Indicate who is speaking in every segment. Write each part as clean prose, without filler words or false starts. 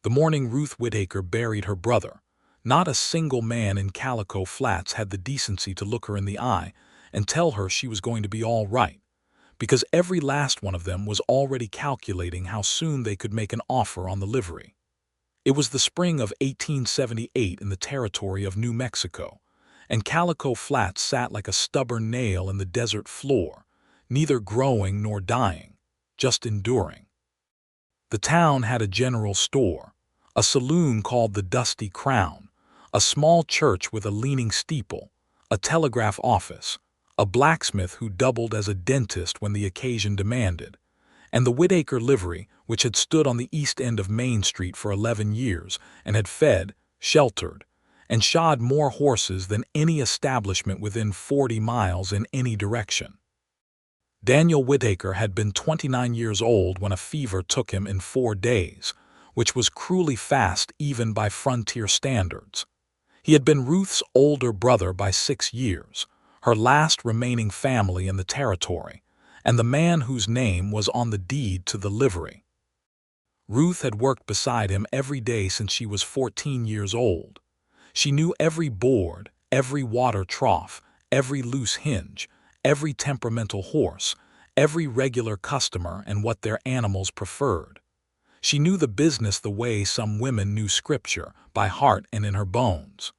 Speaker 1: The morning Ruth Whitaker buried her brother, not a single man in Calico Flats had the decency to look her in the eye and tell her she was going to be all right, because every last one of them was already calculating how soon they could make an offer on the livery. It was the spring of 1878 in the territory of New Mexico, and Calico Flats sat like a stubborn nail in the desert floor, neither growing nor dying, just enduring. The town had a general store, a saloon called the Dusty Crown, a small church with a leaning steeple, a telegraph office, a blacksmith who doubled as a dentist when the occasion demanded, and the Whitaker livery, which had stood on the east end of Main Street for 11 years and had fed, sheltered, and shod more horses than any establishment within 40 miles in any direction. Daniel Whitaker had been 29 years old when a fever took him in 4 days, which was cruelly fast even by frontier standards. He had been Ruth's older brother by 6 years, her last remaining family in the territory, and the man whose name was on the deed to the livery. Ruth had worked beside him every day since she was 14 years old. She knew every board, every water trough, every loose hinge, every temperamental horse, every regular customer and what their animals preferred. She knew the business the way some women knew scripture, by heart and in her bones.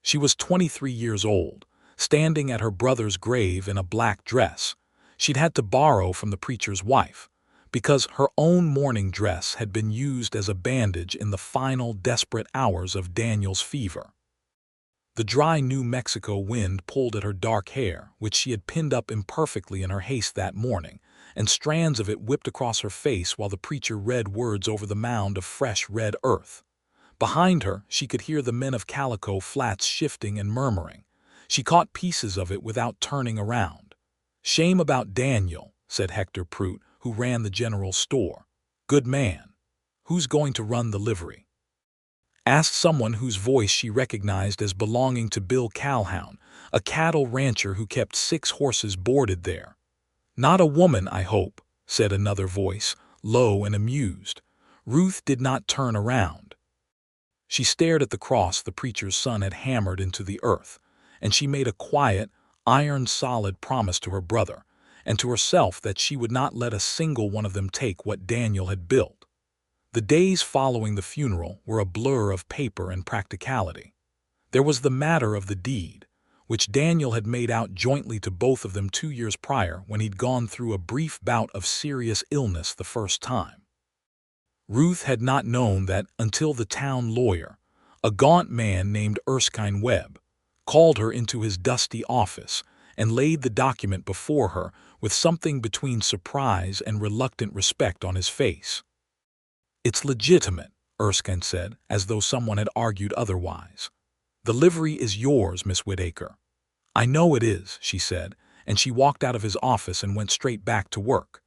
Speaker 1: She was 23 years old, standing at her brother's grave in a black dress. She'd had to borrow from the preacher's wife, because her own mourning dress had been used as a bandage in the final desperate hours of Daniel's fever. The dry New Mexico wind pulled at her dark hair, which she had pinned up imperfectly in her haste that morning, and strands of it whipped across her face while the preacher read words over the mound of fresh red earth. Behind her, she could hear the men of Calico Flats shifting and murmuring. She caught pieces of it without turning around. "Shame about Daniel," said Hector Prout, who ran the general store. "Good man. Who's going to run the livery?" Asked someone whose voice she recognized as belonging to Bill Calhoun, a cattle rancher who kept 6 horses boarded there. "Not a woman, I hope," said another voice, low and amused. Ruth did not turn around. She stared at the cross the preacher's son had hammered into the earth, and she made a quiet, iron-solid promise to her brother and to herself that she would not let a single one of them take what Daniel had built. The days following the funeral were a blur of paper and practicality. There was the matter of the deed, which Daniel had made out jointly to both of them 2 years prior when he'd gone through a brief bout of serious illness the first time. Ruth had not known that until the town lawyer, a gaunt man named Erskine Webb, called her into his dusty office and laid the document before her with something between surprise and reluctant respect on his face. "It's legitimate," Erskine said, as though someone had argued otherwise. "The livery is yours, Miss Whitaker." "I know it is," she said, and she walked out of his office and went straight back to work.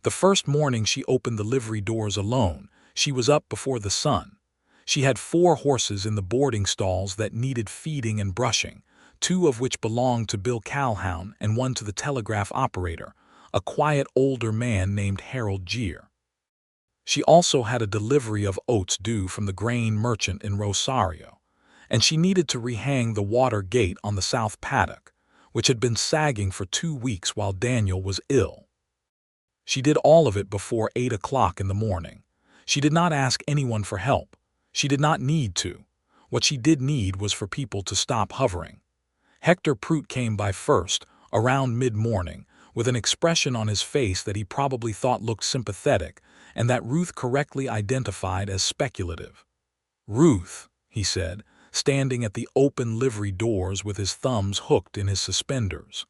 Speaker 1: The first morning she opened the livery doors alone. She was up before the sun. She had 4 horses in the boarding stalls that needed feeding and brushing, 2 of which belonged to Bill Calhoun and 1 to the telegraph operator, a quiet older man named Harold Geer. She also had a delivery of oats due from the grain merchant in Rosario, and she needed to rehang the water gate on the south paddock, which had been sagging for 2 weeks while Daniel was ill. She did all of it before 8 o'clock in the morning. She did not ask anyone for help. She did not need to. What she did need was for people to stop hovering. Hector Prout came by first, around mid-morning, with an expression on his face that he probably thought looked sympathetic and that Ruth correctly identified as speculative. "Ruth," he said, standing at the open livery doors with his thumbs hooked in his suspenders.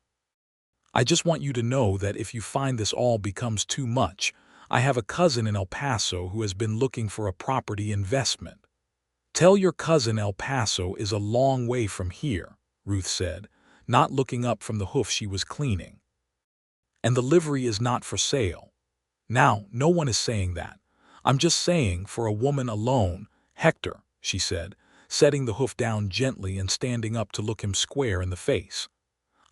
Speaker 1: "I just want you to know that if you find this all becomes too much, I have a cousin in El Paso who has been looking for a property investment." "Tell your cousin El Paso is a long way from here," Ruth said, not looking up from the hoof she was cleaning. "And the livery is not for sale." "Now, no one is saying that. I'm just saying for a woman alone, Hector," she said, setting the hoof down gently and standing up to look him square in the face.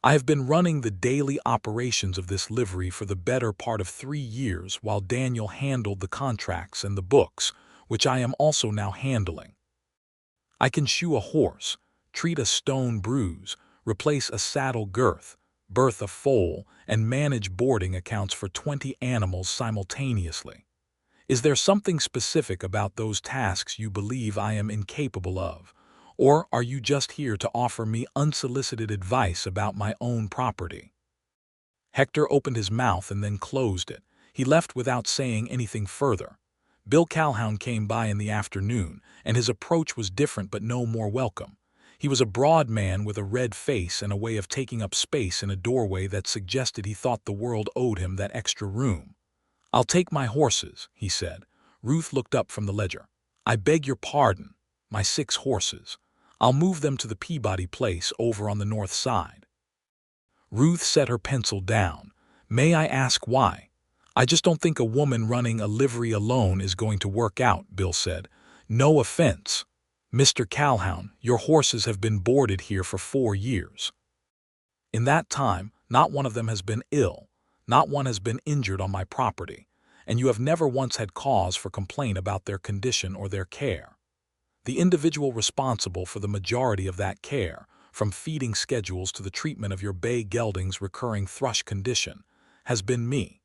Speaker 1: "I have been running the daily operations of this livery for the better part of 3 years while Daniel handled the contracts and the books, which I am also now handling. I can shoe a horse, treat a stone bruise, replace a saddle girth, birth a foal, and manage boarding accounts for 20 animals simultaneously. Is there something specific about those tasks you believe I am incapable of? Or are you just here to offer me unsolicited advice about my own property? Hector opened his mouth and then closed it. He left without saying anything further. Bill Calhoun came by in the afternoon, and his approach was different but no more welcome. He was a broad man with a red face and a way of taking up space in a doorway that suggested he thought the world owed him that extra room. "I'll take my horses," he said. Ruth looked up from the ledger. "I beg your pardon. My 6 horses. I'll move them to the Peabody place over on the north side." Ruth set her pencil down. "May I ask why?" "I just don't think a woman running a livery alone is going to work out," Bill said. "No offense, Mr. Calhoun, your horses have been boarded here for 4 years. In that time, not one of them has been ill, not one has been injured on my property, and you have never once had cause for complaint about their condition or their care. The individual responsible for the majority of that care, from feeding schedules to the treatment of your bay gelding's recurring thrush condition, has been me.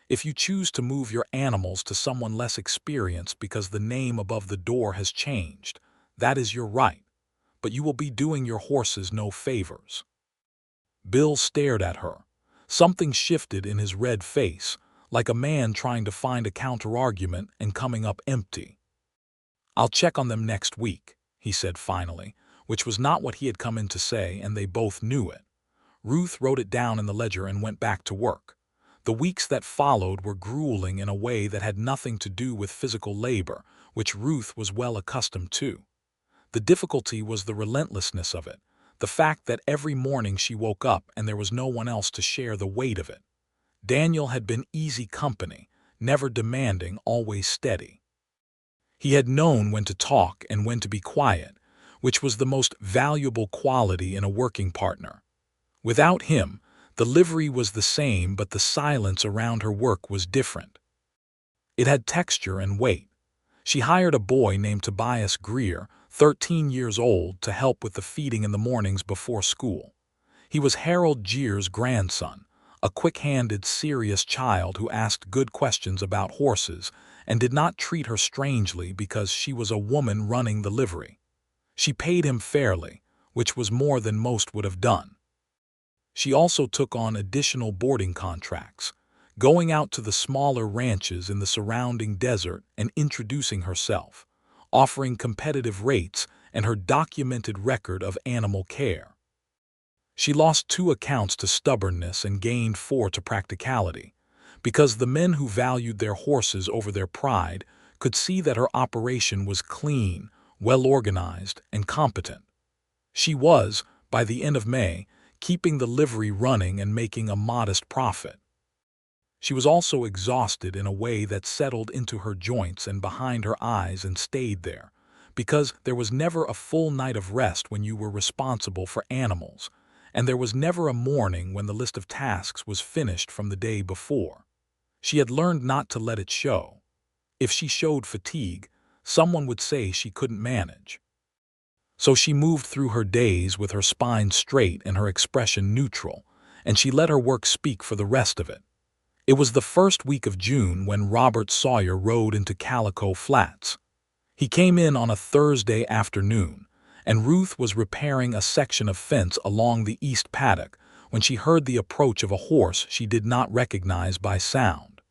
Speaker 1: If you choose to move your animals to someone less experienced because the name above the door has changed, that is your right, but you will be doing your horses no favors." Bill stared at her. Something shifted in his red face, like a man trying to find a counterargument and coming up empty. "I'll check on them next week," he said finally, which was not what he had come in to say, and they both knew it. Ruth wrote it down in the ledger and went back to work. The weeks that followed were grueling in a way that had nothing to do with physical labor, which Ruth was well accustomed to. The difficulty was the relentlessness of it, the fact that every morning she woke up and there was no one else to share the weight of it. Daniel had been easy company, never demanding, always steady. He had known when to talk and when to be quiet, which was the most valuable quality in a working partner. Without him, the livery was the same, but the silence around her work was different. It had texture and weight. She hired a boy named Tobias Greer, 13 years old, to help with the feeding in the mornings before school. He was Harold Jeer's grandson, a quick-handed, serious child who asked good questions about horses and did not treat her strangely because she was a woman running the livery. She paid him fairly, which was more than most would have done. She also took on additional boarding contracts, going out to the smaller ranches in the surrounding desert and introducing herself, offering competitive rates and her documented record of animal care. She lost 2 accounts to stubbornness and gained 4 to practicality, because the men who valued their horses over their pride could see that her operation was clean, well-organized, and competent. She was, by the end of May, keeping the livery running and making a modest profit. She was also exhausted in a way that settled into her joints and behind her eyes and stayed there, because there was never a full night of rest when you were responsible for animals, and there was never a morning when the list of tasks was finished from the day before. She had learned not to let it show. If she showed fatigue, someone would say she couldn't manage. So she moved through her days with her spine straight and her expression neutral, and she let her work speak for the rest of it. It was the first week of June when Robert Sawyer rode into Calico Flats. He came in on a Thursday afternoon, and Ruth was repairing a section of fence along the east paddock when she heard the approach of a horse she did not recognize by sound.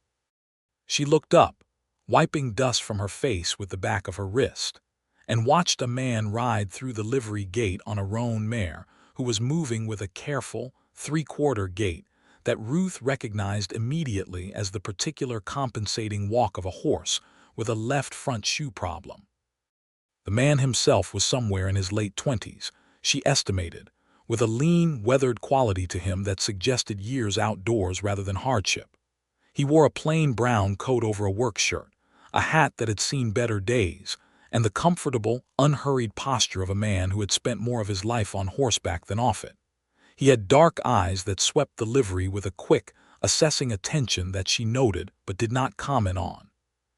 Speaker 1: She looked up, wiping dust from her face with the back of her wrist, and watched a man ride through the livery gate on a roan mare who was moving with a careful, 3/4 gait that Ruth recognized immediately as the particular compensating walk of a horse with a left front shoe problem. The man himself was somewhere in his late 20s, she estimated, with a lean, weathered quality to him that suggested years outdoors rather than hardship. He wore a plain brown coat over a work shirt, a hat that had seen better days, and the comfortable, unhurried posture of a man who had spent more of his life on horseback than off it. He had dark eyes that swept the livery with a quick, assessing attention that she noted but did not comment on.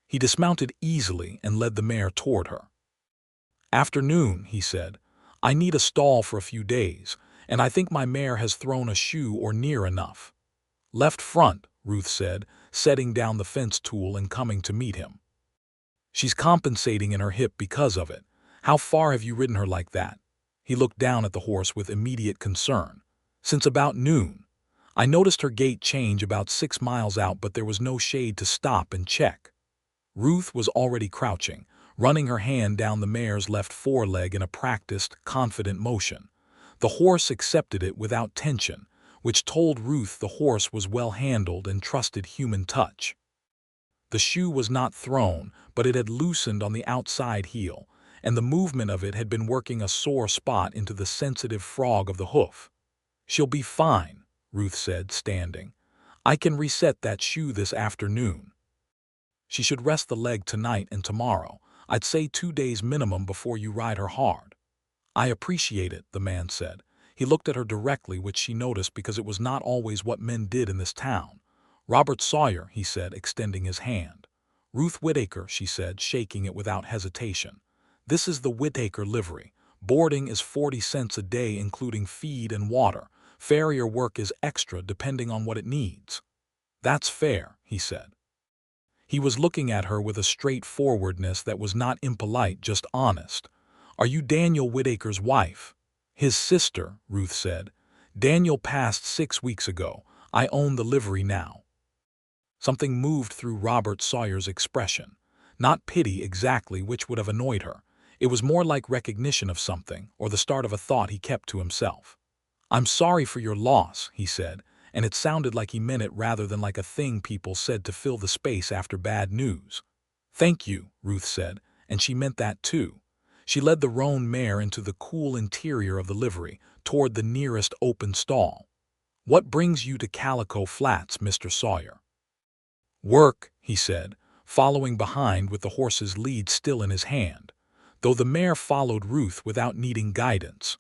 Speaker 1: He dismounted easily and led the mare toward her. "Afternoon," he said. "I need a stall for a few days, and I think my mare has thrown a shoe or near enough." "Left front," Ruth said, setting down the fence tool and coming to meet him. "She's compensating in her hip because of it. How far have you ridden her like that?" He looked down at the horse with immediate concern. "Since about noon. I noticed her gait change about 6 miles out, but there was no shade to stop and check." Ruth was already crouching, running her hand down the mare's left foreleg in a practiced, confident motion. The horse accepted it without tension, which told Ruth the horse was well handled and trusted human touch. The shoe was not thrown, but it had loosened on the outside heel, and the movement of it had been working a sore spot into the sensitive frog of the hoof. "She'll be fine," Ruth said, standing. "I can reset that shoe this afternoon. She should rest the leg tonight and tomorrow. I'd say 2 days minimum before you ride her hard." "I appreciate it," the man said. He looked at her directly, which she noticed because it was not always what men did in this town. "Robert Sawyer," he said, extending his hand. "Ruth Whitaker," she said, shaking it without hesitation. "This is the Whitaker livery. Boarding is 40 cents a day, including feed and water. Farrier work is extra depending on what it needs." "That's fair," he said. He was looking at her with a straightforwardness that was not impolite, just honest. "Are you Daniel Whitaker's wife?" "His sister," Ruth said. "Daniel passed 6 weeks ago. I own the livery now." Something moved through Robert Sawyer's expression. Not pity exactly, which would have annoyed her. It was more like recognition of something, or the start of a thought he kept to himself. "I'm sorry for your loss," he said, and it sounded like he meant it rather than like a thing people said to fill the space after bad news. "Thank you," Ruth said, and she meant that too. She led the roan mare into the cool interior of the livery, toward the nearest open stall. "What brings you to Calico Flats, Mr. Sawyer?" "Work," he said, following behind with the horse's lead still in his hand, though the mare followed Ruth without needing guidance.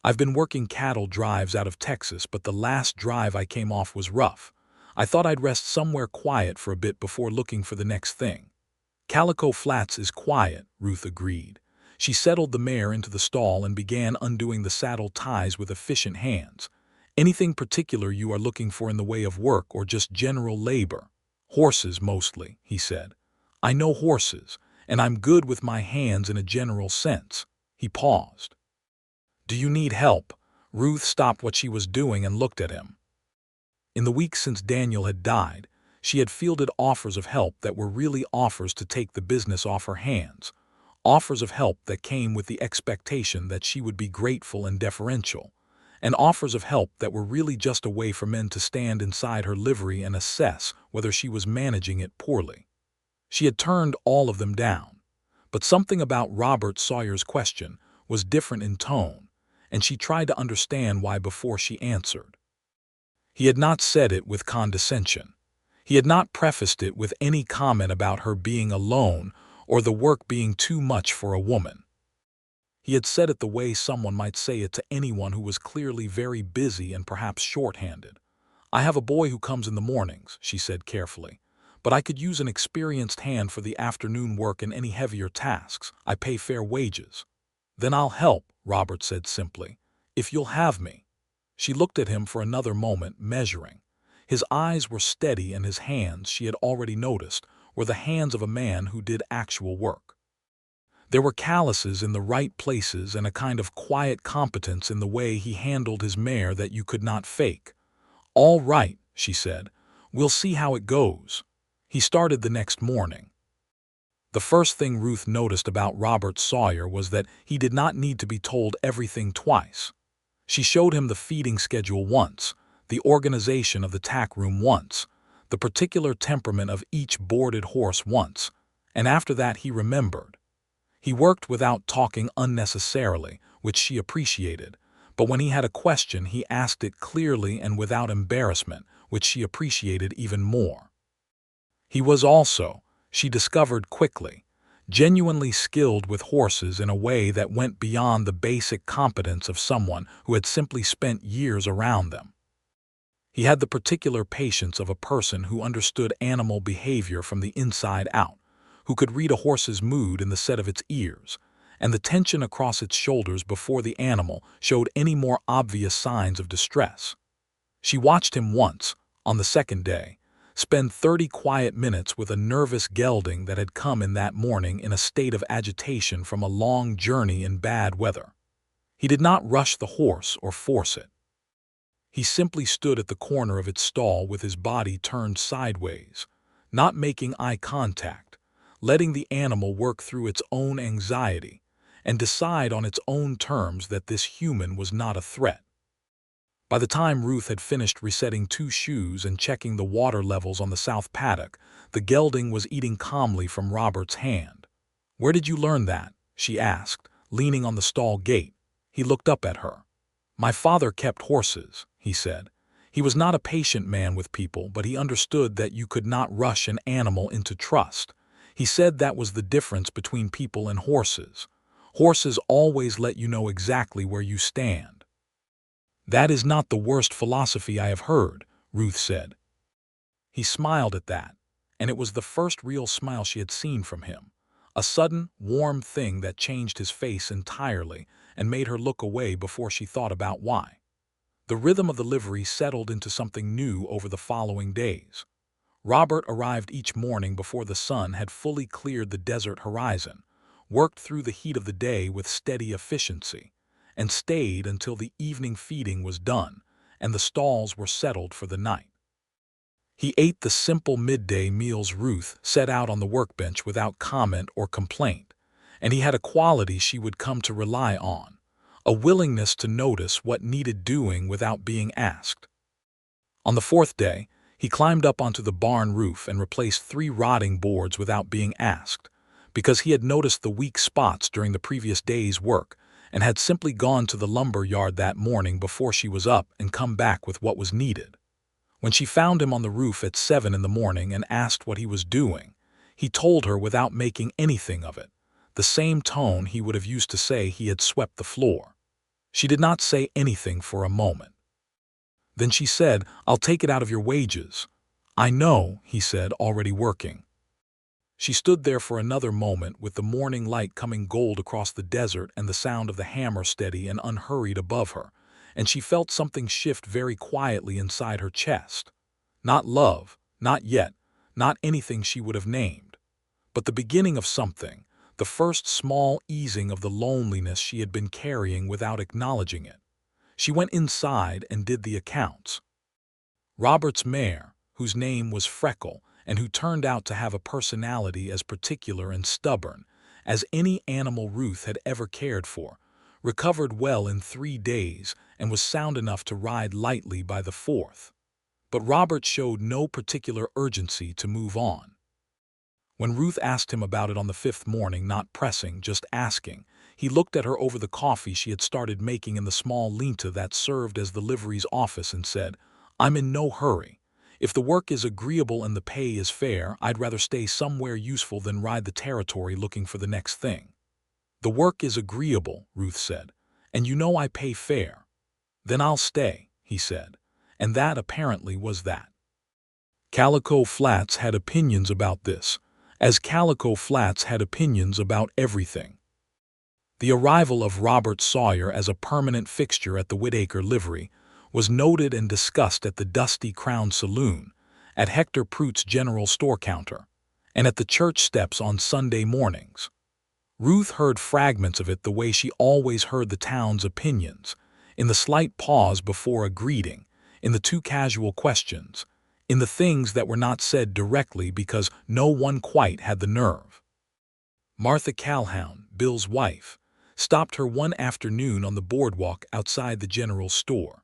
Speaker 1: "I've been working cattle drives out of Texas, but the last drive I came off was rough. I thought I'd rest somewhere quiet for a bit before looking for the next thing." "Calico Flats is quiet," Ruth agreed. She settled the mare into the stall and began undoing the saddle ties with efficient hands. "Anything particular you are looking for in the way of work, or just general labor?" "Horses mostly," he said. "I know horses, and I'm good with my hands in a general sense." He paused. "Do you need help?" Ruth stopped what she was doing and looked at him. In the weeks since Daniel had died, she had fielded offers of help that were really offers to take the business off her hands. Offers of help that came with the expectation that she would be grateful and deferential. And offers of help that were really just a way for men to stand inside her livery and assess whether she was managing it poorly. She had turned all of them down. But something about Robert Sawyer's question was different in tone, and she tried to understand why before she answered. He had not said it with condescension. He had not prefaced it with any comment about her being alone or the work being too much for a woman. He had said it the way someone might say it to anyone who was clearly very busy and perhaps short-handed. "I have a boy who comes in the mornings," she said carefully, "but I could use an experienced hand for the afternoon work and any heavier tasks. I pay fair wages." "Then I'll help," Robert said simply, "if you'll have me." She looked at him for another moment, measuring. His eyes were steady, and his hands, she had already noticed, were the hands of a man who did actual work. There were calluses in the right places and a kind of quiet competence in the way he handled his mare that you could not fake. "All right," she said. "We'll see how it goes." He started the next morning. The first thing Ruth noticed about Robert Sawyer was that he did not need to be told everything twice. She showed him the feeding schedule once, the organization of the tack room once, the particular temperament of each boarded horse once, and after that he remembered. He worked without talking unnecessarily, which she appreciated, but when he had a question he asked it clearly and without embarrassment, which she appreciated even more. He was also, she discovered quickly, genuinely skilled with horses in a way that went beyond the basic competence of someone who had simply spent years around them. He had the particular patience of a person who understood animal behavior from the inside out, who could read a horse's mood in the set of its ears, and the tension across its shoulders before the animal showed any more obvious signs of distress. She watched him once, on the second day, spend 30 quiet minutes with a nervous gelding that had come in that morning in a state of agitation from a long journey in bad weather. He did not rush the horse or force it. He simply stood at the corner of its stall with his body turned sideways, not making eye contact, letting the animal work through its own anxiety and decide on its own terms that this human was not a threat. By the time Ruth had finished resetting 2 shoes and checking the water levels on the south paddock, the gelding was eating calmly from Robert's hand. "Where did you learn that?" she asked, leaning on the stall gate. He looked up at her. "My father kept horses," he said. He was not a patient man with people, but he understood that you could not rush an animal into trust. He said that was the difference between people and horses. Horses always let you know exactly where you stand. "That is not the worst philosophy I have heard," Ruth said. He smiled at that, and it was the first real smile she had seen from him, a sudden, warm thing that changed his face entirely and made her look away before she thought about why. The rhythm of the livery settled into something new over the following days. Robert arrived each morning before the sun had fully cleared the desert horizon, worked through the heat of the day with steady efficiency, and stayed until the evening feeding was done and the stalls were settled for the night. He ate the simple midday meals Ruth set out on the workbench without comment or complaint, and he had a quality she would come to rely on, a willingness to notice what needed doing without being asked. On the 4th day, he climbed up onto the barn roof and replaced 3 rotting boards without being asked, because he had noticed the weak spots during the previous day's work and had simply gone to the lumber yard that morning before she was up and come back with what was needed. When she found him on the roof at 7 in the morning and asked what he was doing, he told her without making anything of it, the same tone he would have used to say he had swept the floor. She did not say anything for a moment. Then she said, "I'll take it out of your wages." "I know," he said, already working. She stood there for another moment with the morning light coming gold across the desert and the sound of the hammer steady and unhurried above her, and she felt something shift very quietly inside her chest. Not love, not yet, not anything she would have named, but the beginning of something, the first small easing of the loneliness she had been carrying without acknowledging it. She went inside and did the accounts. Robert's mare, whose name was Freckle, and who turned out to have a personality as particular and stubborn as any animal Ruth had ever cared for, recovered well in 3 days and was sound enough to ride lightly by the 4th. But Robert showed no particular urgency to move on. When Ruth asked him about it on the 5th morning, not pressing, just asking, he looked at her over the coffee she had started making in the small lean-to that served as the livery's office and said, "I'm in no hurry. If the work is agreeable and the pay is fair, I'd rather stay somewhere useful than ride the territory looking for the next thing." "The work is agreeable," Ruth said, "and you know I pay fair." "Then I'll stay," he said, and that apparently was that. Calico Flats had opinions about this, as Calico Flats had opinions about everything. The arrival of Robert Sawyer as a permanent fixture at the Whitaker livery was noted and discussed at the Dusty Crown Saloon, at Hector Prute's general store counter, and at the church steps on Sunday mornings. Ruth heard fragments of it the way she always heard the town's opinions, in the slight pause before a greeting, in the 2 casual questions, in the things that were not said directly because no one quite had the nerve. Martha Calhoun, Bill's wife, stopped her one afternoon on the boardwalk outside the general store.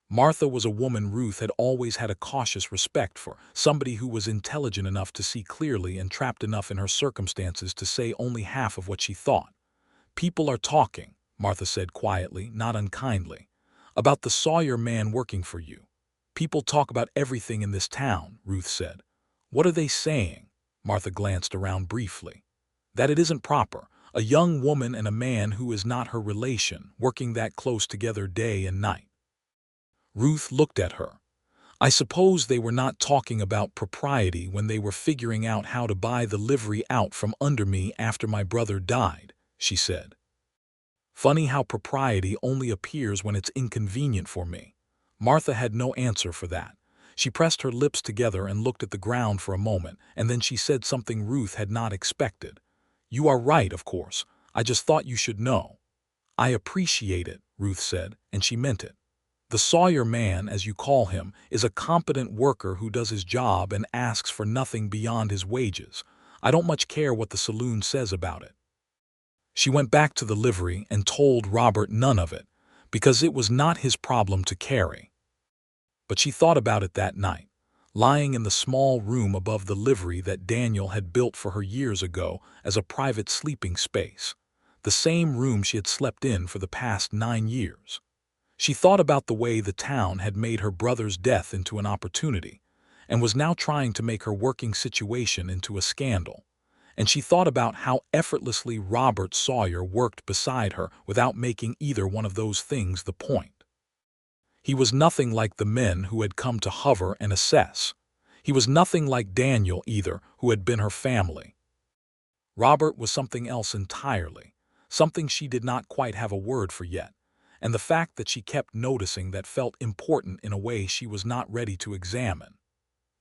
Speaker 1: Martha was a woman Ruth had always had a cautious respect for, somebody who was intelligent enough to see clearly and trapped enough in her circumstances to say only half of what she thought. "People are talking," Martha said quietly, not unkindly, "about the Sawyer man working for you." "People talk about everything in this town," Ruth said. "What are they saying?" Martha glanced around briefly. "That it isn't proper, a young woman and a man who is not her relation, working that close together day and night." Ruth looked at her, I suppose they were not talking about propriety when they were figuring out how to buy the livery out from under me after my brother died, she said. Funny how propriety only appears when it's inconvenient for me. Martha had no answer for that. She pressed her lips together and looked at the ground for a moment, and then she said something Ruth had not expected. "You are right, of course. I just thought you should know." "I appreciate it," Ruth said, and she meant it. "The Sawyer man, as you call him, is a competent worker who does his job and asks for nothing beyond his wages. I don't much care what the saloon says about it." She went back to the livery and told Robert none of it, because it was not his problem to carry. But she thought about it that night, lying in the small room above the livery that Daniel had built for her years ago as a private sleeping space, the same room she had slept in for the past 9 years. She thought about the way the town had made her brother's death into an opportunity, and was now trying to make her working situation into a scandal. And she thought about how effortlessly Robert Sawyer worked beside her without making either one of those things the point. He was nothing like the men who had come to hover and assess. He was nothing like Daniel either, who had been her family. Robert was something else entirely, something she did not quite have a word for yet, and the fact that she kept noticing that felt important in a way she was not ready to examine.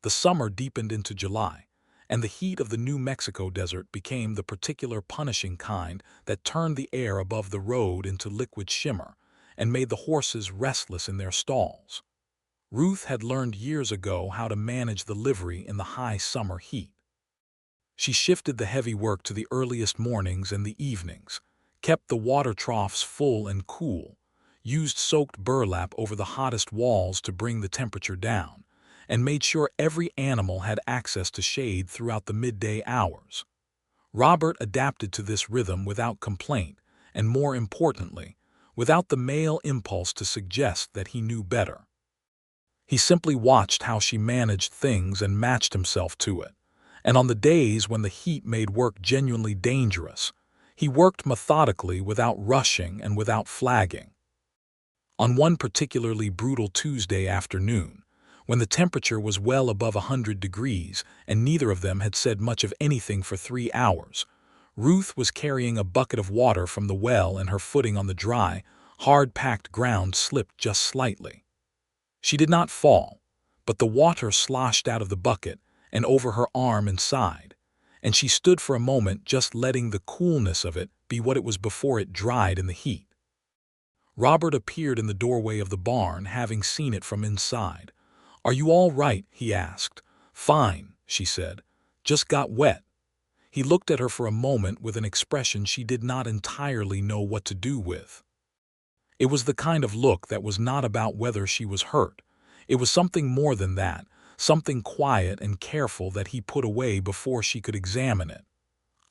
Speaker 1: The summer deepened into July, and the heat of the New Mexico desert became the particular punishing kind that turned the air above the road into liquid shimmer and made the horses restless in their stalls. Ruth had learned years ago how to manage the livery in the high summer heat. She shifted the heavy work to the earliest mornings and the evenings, kept the water troughs full and cool, used soaked burlap over the hottest walls to bring the temperature down, and made sure every animal had access to shade throughout the midday hours. Robert adapted to this rhythm without complaint, and more importantly, without the male impulse to suggest that he knew better. He simply watched how she managed things and matched himself to it, and on the days when the heat made work genuinely dangerous, he worked methodically without rushing and without flagging. On one particularly brutal Tuesday afternoon, when the temperature was well above 100 degrees and neither of them had said much of anything for 3 hours, Ruth was carrying a bucket of water from the well and her footing on the dry, hard-packed ground slipped just slightly. She did not fall, but the water sloshed out of the bucket and over her arm and side, and she stood for a moment just letting the coolness of it be what it was before it dried in the heat. Robert appeared in the doorway of the barn, having seen it from inside. "Are you all right?" he asked. "Fine," she said. "Just got wet." He looked at her for a moment with an expression she did not entirely know what to do with. It was the kind of look that was not about whether she was hurt. It was something more than that, something quiet and careful that he put away before she could examine it.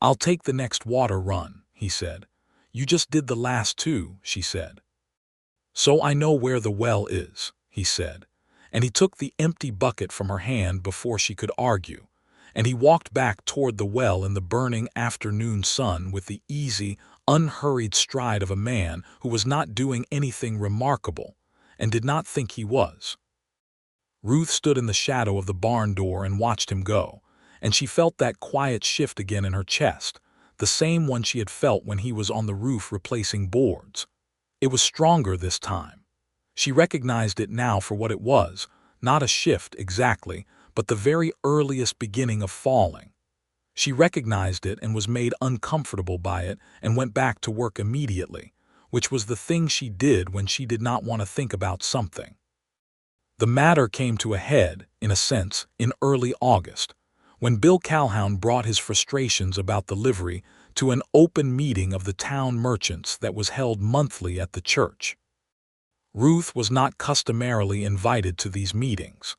Speaker 1: "I'll take the next water run," he said. "You just did the last 2, she said. "So I know where the well is," he said, and he took the empty bucket from her hand before she could argue, and he walked back toward the well in the burning afternoon sun with the easy, unhurried stride of a man who was not doing anything remarkable and did not think he was. Ruth stood in the shadow of the barn door and watched him go, and she felt that quiet shift again in her chest, the same one she had felt when he was on the roof replacing boards. It was stronger this time. She recognized it now for what it was, not a shift exactly, but the very earliest beginning of falling. She recognized it and was made uncomfortable by it and went back to work immediately, which was the thing she did when she did not want to think about something. The matter came to a head, in a sense, in early August, when Bill Calhoun brought his frustrations about the livery to an open meeting of the town merchants that was held monthly at the church. Ruth was not customarily invited to these meetings.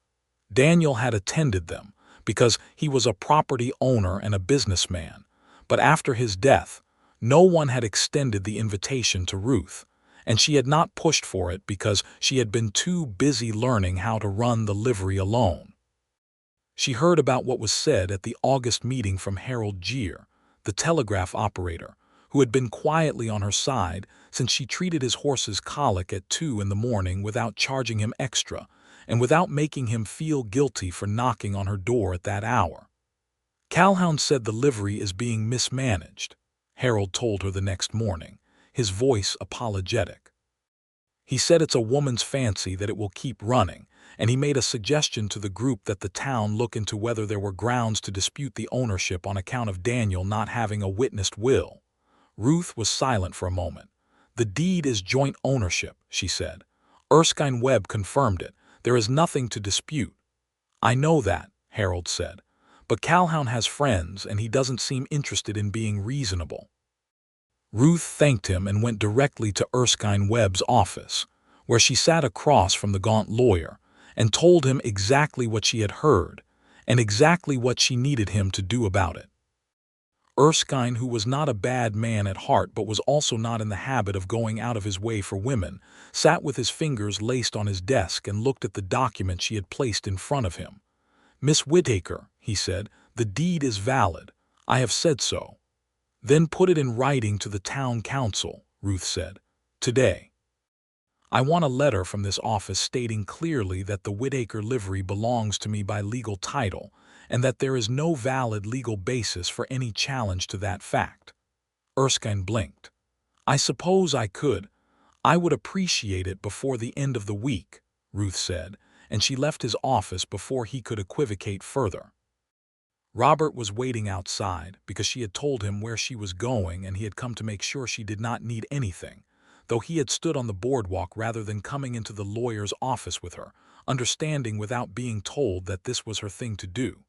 Speaker 1: Daniel had attended them because he was a property owner and a businessman, but after his death, no one had extended the invitation to Ruth, and she had not pushed for it because she had been too busy learning how to run the livery alone. She heard about what was said at the August meeting from Harold Geer, the telegraph operator, who had been quietly on her side since she treated his horse's colic at 2 in the morning without charging him extra, and without making him feel guilty for knocking on her door at that hour. "Calhoun said the livery is being mismanaged," Harold told her the next morning, his voice apologetic. "He said it's a woman's fancy that it will keep running, and he made a suggestion to the group that the town look into whether there were grounds to dispute the ownership on account of Daniel not having a witnessed will." Ruth was silent for a moment. "The deed is joint ownership," she said. "Erskine Webb confirmed it. There is nothing to dispute." "I know that," Harold said. "But Calhoun has friends, and he doesn't seem interested in being reasonable." Ruth thanked him and went directly to Erskine Webb's office, where she sat across from the gaunt lawyer, and told him exactly what she had heard, and exactly what she needed him to do about it. Erskine, who was not a bad man at heart but was also not in the habit of going out of his way for women, sat with his fingers laced on his desk and looked at the document she had placed in front of him. "Miss Whitaker," he said, "the deed is valid. I have said so." "Then put it in writing to the town council," Ruth said. "Today. I want a letter from this office stating clearly that the Whitaker livery belongs to me by legal title, and that there is no valid legal basis for any challenge to that fact." Erskine blinked. "I suppose I could. I would appreciate it before the end of the week," Ruth said, and she left his office before he could equivocate further. Robert was waiting outside because she had told him where she was going, and he had come to make sure she did not need anything, though he had stood on the boardwalk rather than coming into the lawyer's office with her, understanding without being told that this was her thing to do.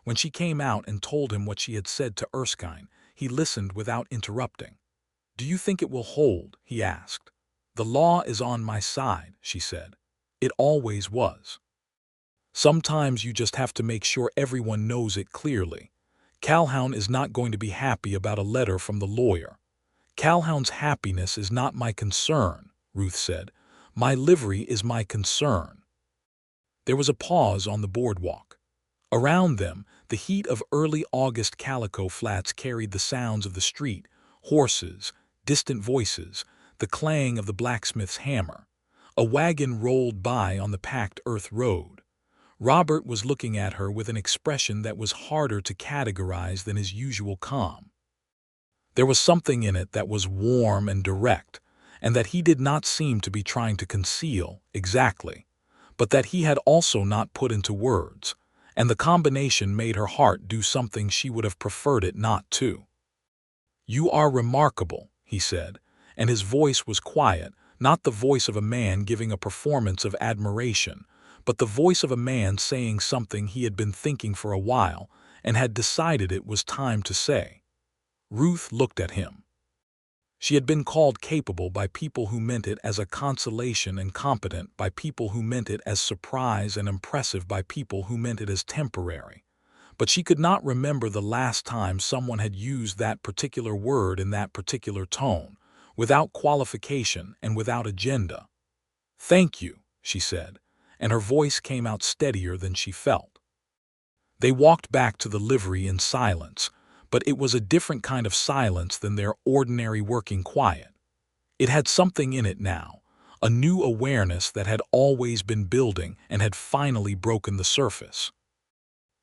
Speaker 1: When she came out and told him what she had said to Erskine, he listened without interrupting. "Do you think it will hold?" he asked. "The law is on my side," she said. "It always was. Sometimes you just have to make sure everyone knows it clearly. Calhoun is not going to be happy about a letter from the lawyer." "Calhoun's happiness is not my concern," Ruth said. "My livery is my concern." There was a pause on the boardwalk. Around them, the heat of early August Calico Flats carried the sounds of the street, horses, distant voices, the clang of the blacksmith's hammer. A wagon rolled by on the packed earth road. Robert was looking at her with an expression that was harder to categorize than his usual calm. There was something in it that was warm and direct, and that he did not seem to be trying to conceal exactly, but that he had also not put into words, and the combination made her heart do something she would have preferred it not to. "You are remarkable," he said, and his voice was quiet, not the voice of a man giving a performance of admiration, but the voice of a man saying something he had been thinking for a while and had decided it was time to say. Ruth looked at him. She had been called capable by people who meant it as a consolation, and competent by people who meant it as surprise, and impressive by people who meant it as temporary. But she could not remember the last time someone had used that particular word in that particular tone, without qualification and without agenda. "Thank you," she said, and her voice came out steadier than she felt. They walked back to the livery in silence, but it was a different kind of silence than their ordinary working quiet. It had something in it now, a new awareness that had always been building and had finally broken the surface.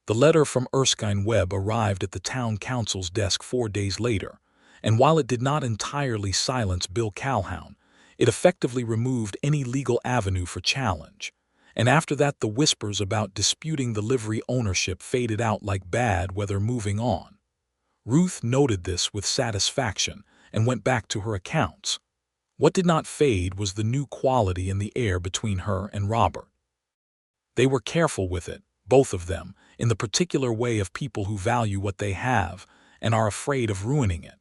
Speaker 1: The letter from Erskine Webb arrived at the town council's desk 4 days later, and while it did not entirely silence Bill Calhoun, it effectively removed any legal avenue for challenge. And after that, the whispers about disputing the livery ownership faded out like bad weather moving on. Ruth noted this with satisfaction and went back to her accounts. What did not fade was the new quality in the air between her and Robert. They were careful with it, both of them, in the particular way of people who value what they have and are afraid of ruining it.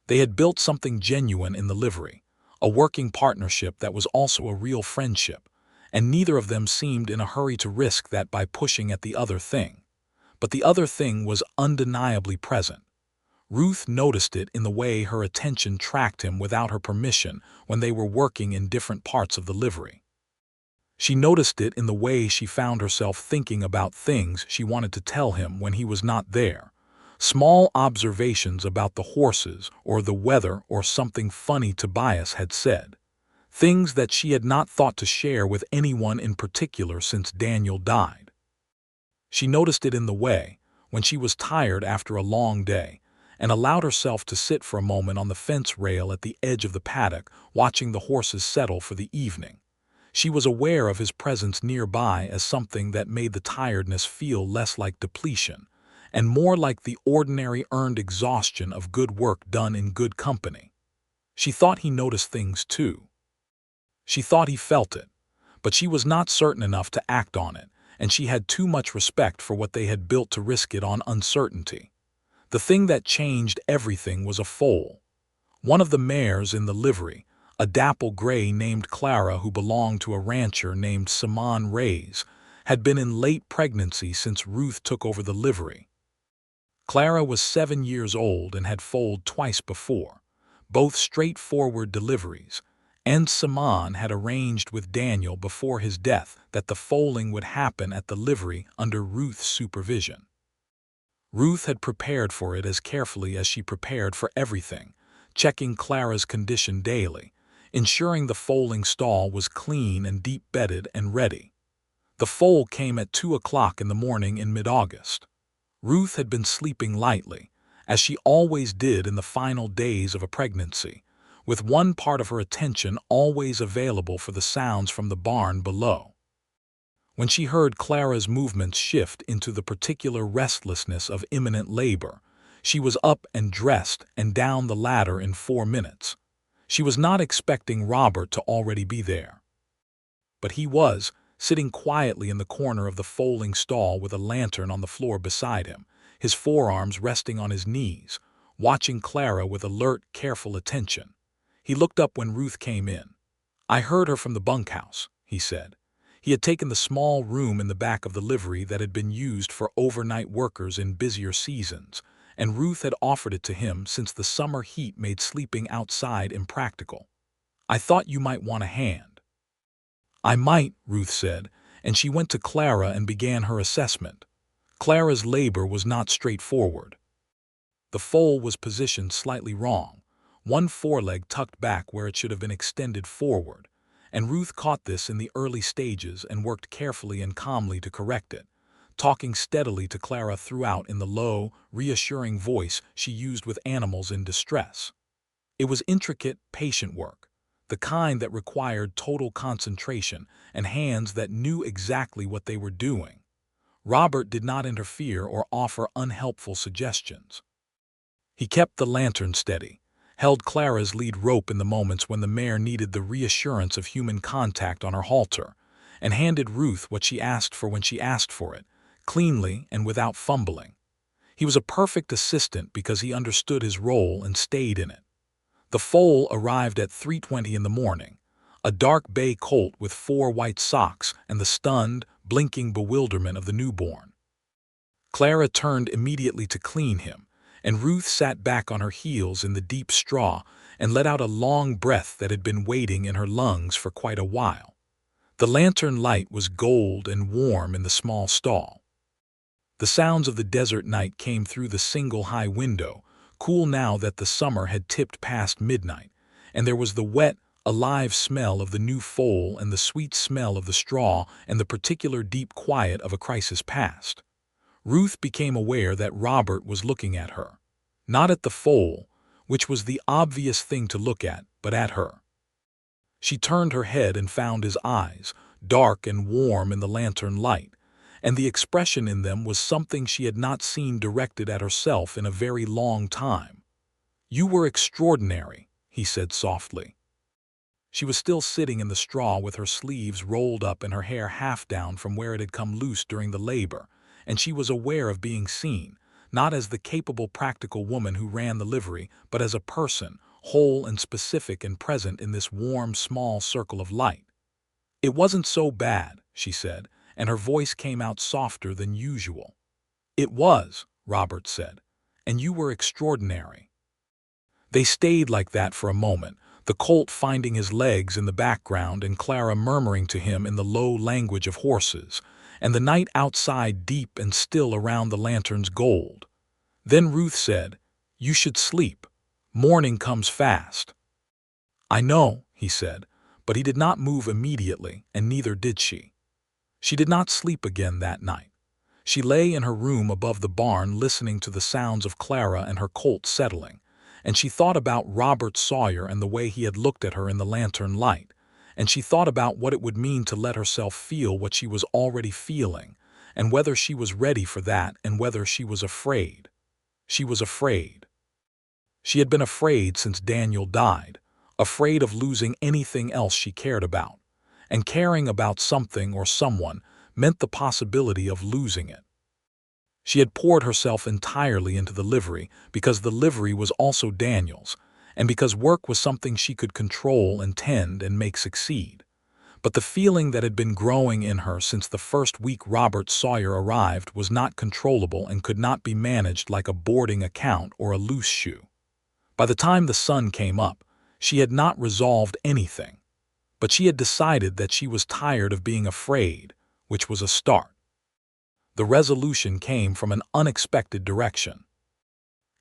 Speaker 1: They had built something genuine in the livery, a working partnership that was also a real friendship, and neither of them seemed in a hurry to risk that by pushing at the other thing. But the other thing was undeniably present. Ruth noticed it in the way her attention tracked him without her permission when they were working in different parts of the livery. She noticed it in the way she found herself thinking about things she wanted to tell him when he was not there. Small observations about the horses or the weather or something funny Tobias had said. things that she had not thought to share with anyone in particular since Daniel died. She noticed it in the way, when she was tired after a long day, and allowed herself to sit for a moment on the fence rail at the edge of the paddock, watching the horses settle for the evening. She was aware of his presence nearby as something that made the tiredness feel less like depletion, and more like the ordinary earned exhaustion of good work done in good company. She thought he noticed things too. She thought he felt it, but she was not certain enough to act on it, and she had too much respect for what they had built to risk it on uncertainty. The thing that changed everything was a foal. One of the mares in the livery, a dapple gray named Clara who belonged to a rancher named Simon Reyes, had been in late pregnancy since Ruth took over the livery. Clara was 7 years old and had foaled twice before, both straightforward deliveries, and Simon had arranged with Daniel before his death that the foaling would happen at the livery under Ruth's supervision. Ruth had prepared for it as carefully as she prepared for everything, checking Clara's condition daily, ensuring the foaling stall was clean and deep-bedded and ready. The foal came at 2 o'clock in the morning in mid-August. Ruth had been sleeping lightly, as she always did in the final days of a pregnancy, with one part of her attention always available for the sounds from the barn below. When she heard Clara's movements shift into the particular restlessness of imminent labor, she was up and dressed and down the ladder in 4 minutes. She was not expecting Robert to already be there. But he was, sitting quietly in the corner of the foaling stall with a lantern on the floor beside him, his forearms resting on his knees, watching Clara with alert, careful attention. He looked up when Ruth came in. "I heard her from the bunkhouse," he said. He had taken the small room in the back of the livery that had been used for overnight workers in busier seasons, and Ruth had offered it to him since the summer heat made sleeping outside impractical. "I thought you might want a hand." "I might," Ruth said, and she went to Clara and began her assessment. Clara's labor was not straightforward. The foal was positioned slightly wrong, one foreleg tucked back where it should have been extended forward, and Ruth caught this in the early stages and worked carefully and calmly to correct it, talking steadily to Clara throughout in the low, reassuring voice she used with animals in distress. It was intricate, patient work, the kind that required total concentration and hands that knew exactly what they were doing. Robert did not interfere or offer unhelpful suggestions. He kept the lantern steady, held Clara's lead rope in the moments when the mare needed the reassurance of human contact on her halter, and handed Ruth what she asked for when she asked for it, cleanly and without fumbling. He was a perfect assistant because he understood his role and stayed in it. The foal arrived at 3:20 in the morning, a dark bay colt with 4 white socks and the stunned, blinking bewilderment of the newborn. Clara turned immediately to clean him, and Ruth sat back on her heels in the deep straw and let out a long breath that had been waiting in her lungs for quite a while. The lantern light was gold and warm in the small stall. The sounds of the desert night came through the single high window, cool now that the summer had tipped past midnight, and there was the wet, alive smell of the new foal and the sweet smell of the straw and the particular deep quiet of a crisis past. Ruth became aware that Robert was looking at her. Not at the foal, which was the obvious thing to look at, but at her. She turned her head and found his eyes, dark and warm in the lantern light, and the expression in them was something she had not seen directed at herself in a very long time. "You were extraordinary," he said softly. She was still sitting in the straw with her sleeves rolled up and her hair half down from where it had come loose during the labor, and she was aware of being seen, not as the capable practical woman who ran the livery, but as a person, whole and specific and present in this warm, small circle of light. "It wasn't so bad," she said, and her voice came out softer than usual. "It was," Robert said, "and you were extraordinary." They stayed like that for a moment, the colt finding his legs in the background and Clara murmuring to him in the low language of horses, and the night outside deep and still around the lantern's gold. Then Ruth said, "You should sleep. Morning comes fast." "I know," he said, But he did not move immediately, and neither did she. She did not sleep again that night. She lay in her room above the barn listening to the sounds of Clara and her colt settling, and she thought about Robert Sawyer and the way he had looked at her in the lantern light, and she thought about what it would mean to let herself feel what she was already feeling, and whether she was ready for that and whether she was afraid. She was afraid. She had been afraid since Daniel died, afraid of losing anything else she cared about, and caring about something or someone meant the possibility of losing it. She had poured herself entirely into the livery because the livery was also Daniel's, and because work was something she could control and tend and make succeed. But the feeling that had been growing in her since the first week Robert Sawyer arrived was not controllable and could not be managed like a boarding account or a loose shoe. By the time the sun came up, she had not resolved anything, but she had decided that she was tired of being afraid, which was a start. The resolution came from an unexpected direction.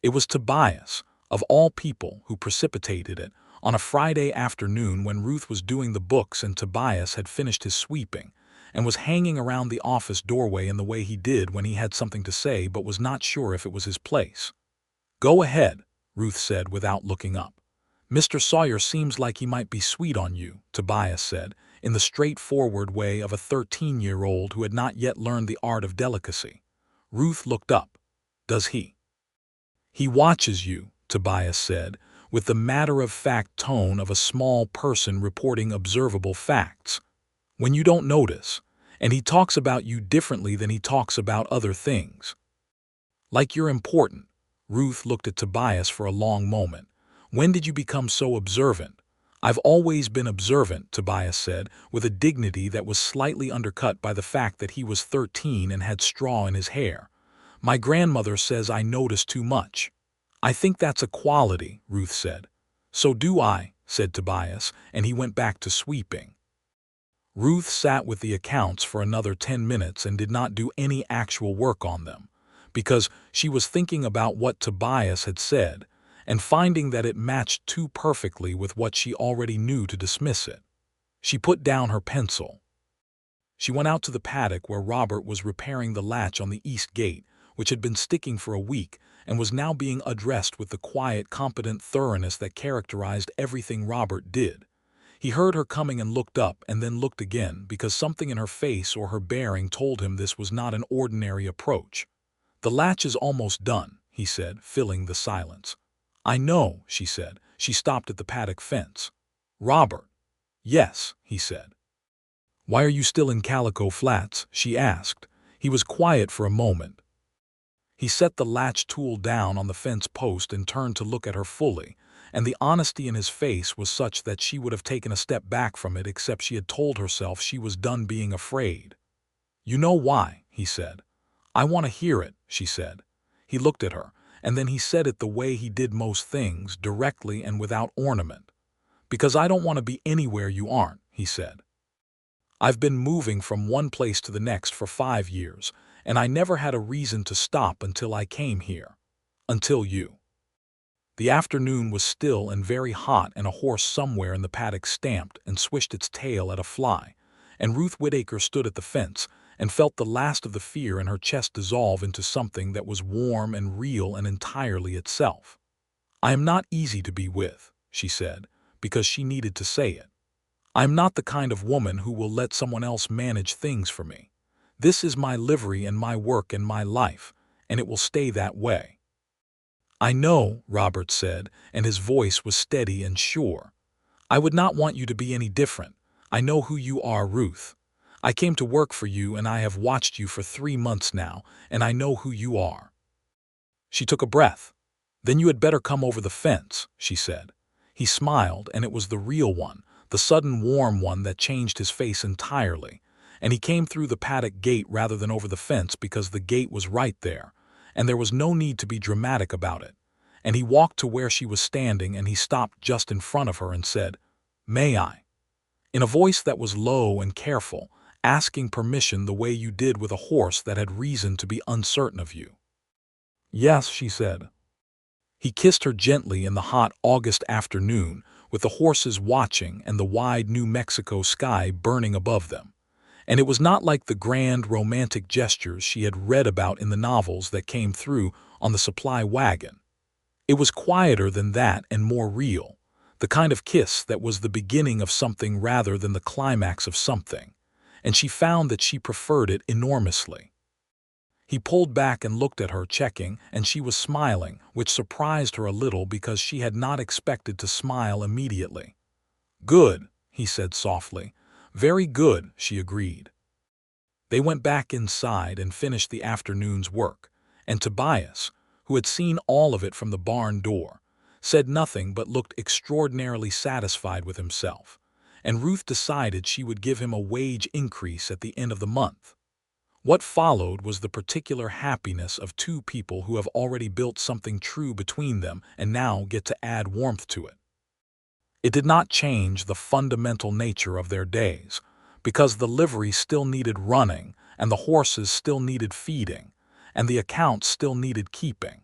Speaker 1: It was Tobias, of all people, who precipitated it on a Friday afternoon when Ruth was doing the books and Tobias had finished his sweeping and was hanging around the office doorway in the way he did when he had something to say but was not sure if it was his place. "Go ahead," Ruth said without looking up. "Mr. Sawyer seems like he might be sweet on you," Tobias said, in the straightforward way of a 13-year-old who had not yet learned the art of delicacy. Ruth looked up. "Does he?" "He watches you," Tobias said, with the matter-of-fact tone of a small person reporting observable facts. "When you don't notice, and he talks about you differently than he talks about other things. Like you're important." Ruth looked at Tobias for a long moment. "When did you become so observant?" "I've always been observant," Tobias said, with a dignity that was slightly undercut by the fact that he was 13 and had straw in his hair. "My grandmother says I notice too much." "I think that's a quality," Ruth said. "So do I," said Tobias, and he went back to sweeping. Ruth sat with the accounts for another 10 minutes and did not do any actual work on them, because she was thinking about what Tobias had said, and finding that it matched too perfectly with what she already knew to dismiss it. She put down her pencil. She went out to the paddock where Robert was repairing the latch on the east gate, which had been sticking for a week and was now being addressed with the quiet, competent thoroughness that characterized everything Robert did. He heard her coming and looked up and then looked again because something in her face or her bearing told him this was not an ordinary approach. "The latch is almost done," he said, filling the silence. "I know," she said. She stopped at the paddock fence. "Robert." "Yes," he said. "Why are you still in Calico Flats?" she asked. He was quiet for a moment. He set the latch tool down on the fence post and turned to look at her fully, and the honesty in his face was such that she would have taken a step back from it except she had told herself she was done being afraid. "You know why," he said. "I want to hear it," she said. He looked at her, and then he said it the way he did most things, directly and without ornament. "Because I don't want to be anywhere you aren't," he said. "I've been moving from one place to the next for 5 years, and I never had a reason to stop until I came here. Until you." The afternoon was still and very hot, and a horse somewhere in the paddock stamped and swished its tail at a fly, and Ruth Whitaker stood at the fence and felt the last of the fear in her chest dissolve into something that was warm and real and entirely itself. "I am not easy to be with," she said, because she needed to say it. "I am not the kind of woman who will let someone else manage things for me. This is my livery and my work and my life, and it will stay that way." "I know," Robert said, and his voice was steady and sure. "I would not want you to be any different. I know who you are, Ruth. I came to work for you, and I have watched you for 3 months now, and I know who you are." She took a breath. "Then you had better come over the fence," she said. He smiled, and it was the real one, the sudden warm one that changed his face entirely, and he came through the paddock gate rather than over the fence because the gate was right there, and there was no need to be dramatic about it. And he walked to where she was standing, and he stopped just in front of her and said, "May I?" in a voice that was low and careful, asking permission the way you did with a horse that had reason to be uncertain of you. "Yes," she said. He kissed her gently in the hot August afternoon, with the horses watching and the wide New Mexico sky burning above them. And it was not like the grand romantic gestures she had read about in the novels that came through on the supply wagon. It was quieter than that and more real, the kind of kiss that was the beginning of something rather than the climax of something, and she found that she preferred it enormously. He pulled back and looked at her, checking, and she was smiling, which surprised her a little because she had not expected to smile immediately. "Good," he said softly. "Very good," she agreed. They went back inside and finished the afternoon's work, and Tobias, who had seen all of it from the barn door, said nothing but looked extraordinarily satisfied with himself, and Ruth decided she would give him a wage increase at the end of the month. What followed was the particular happiness of two people who have already built something true between them and now get to add warmth to it. It did not change the fundamental nature of their days, because the livery still needed running, and the horses still needed feeding, and the accounts still needed keeping.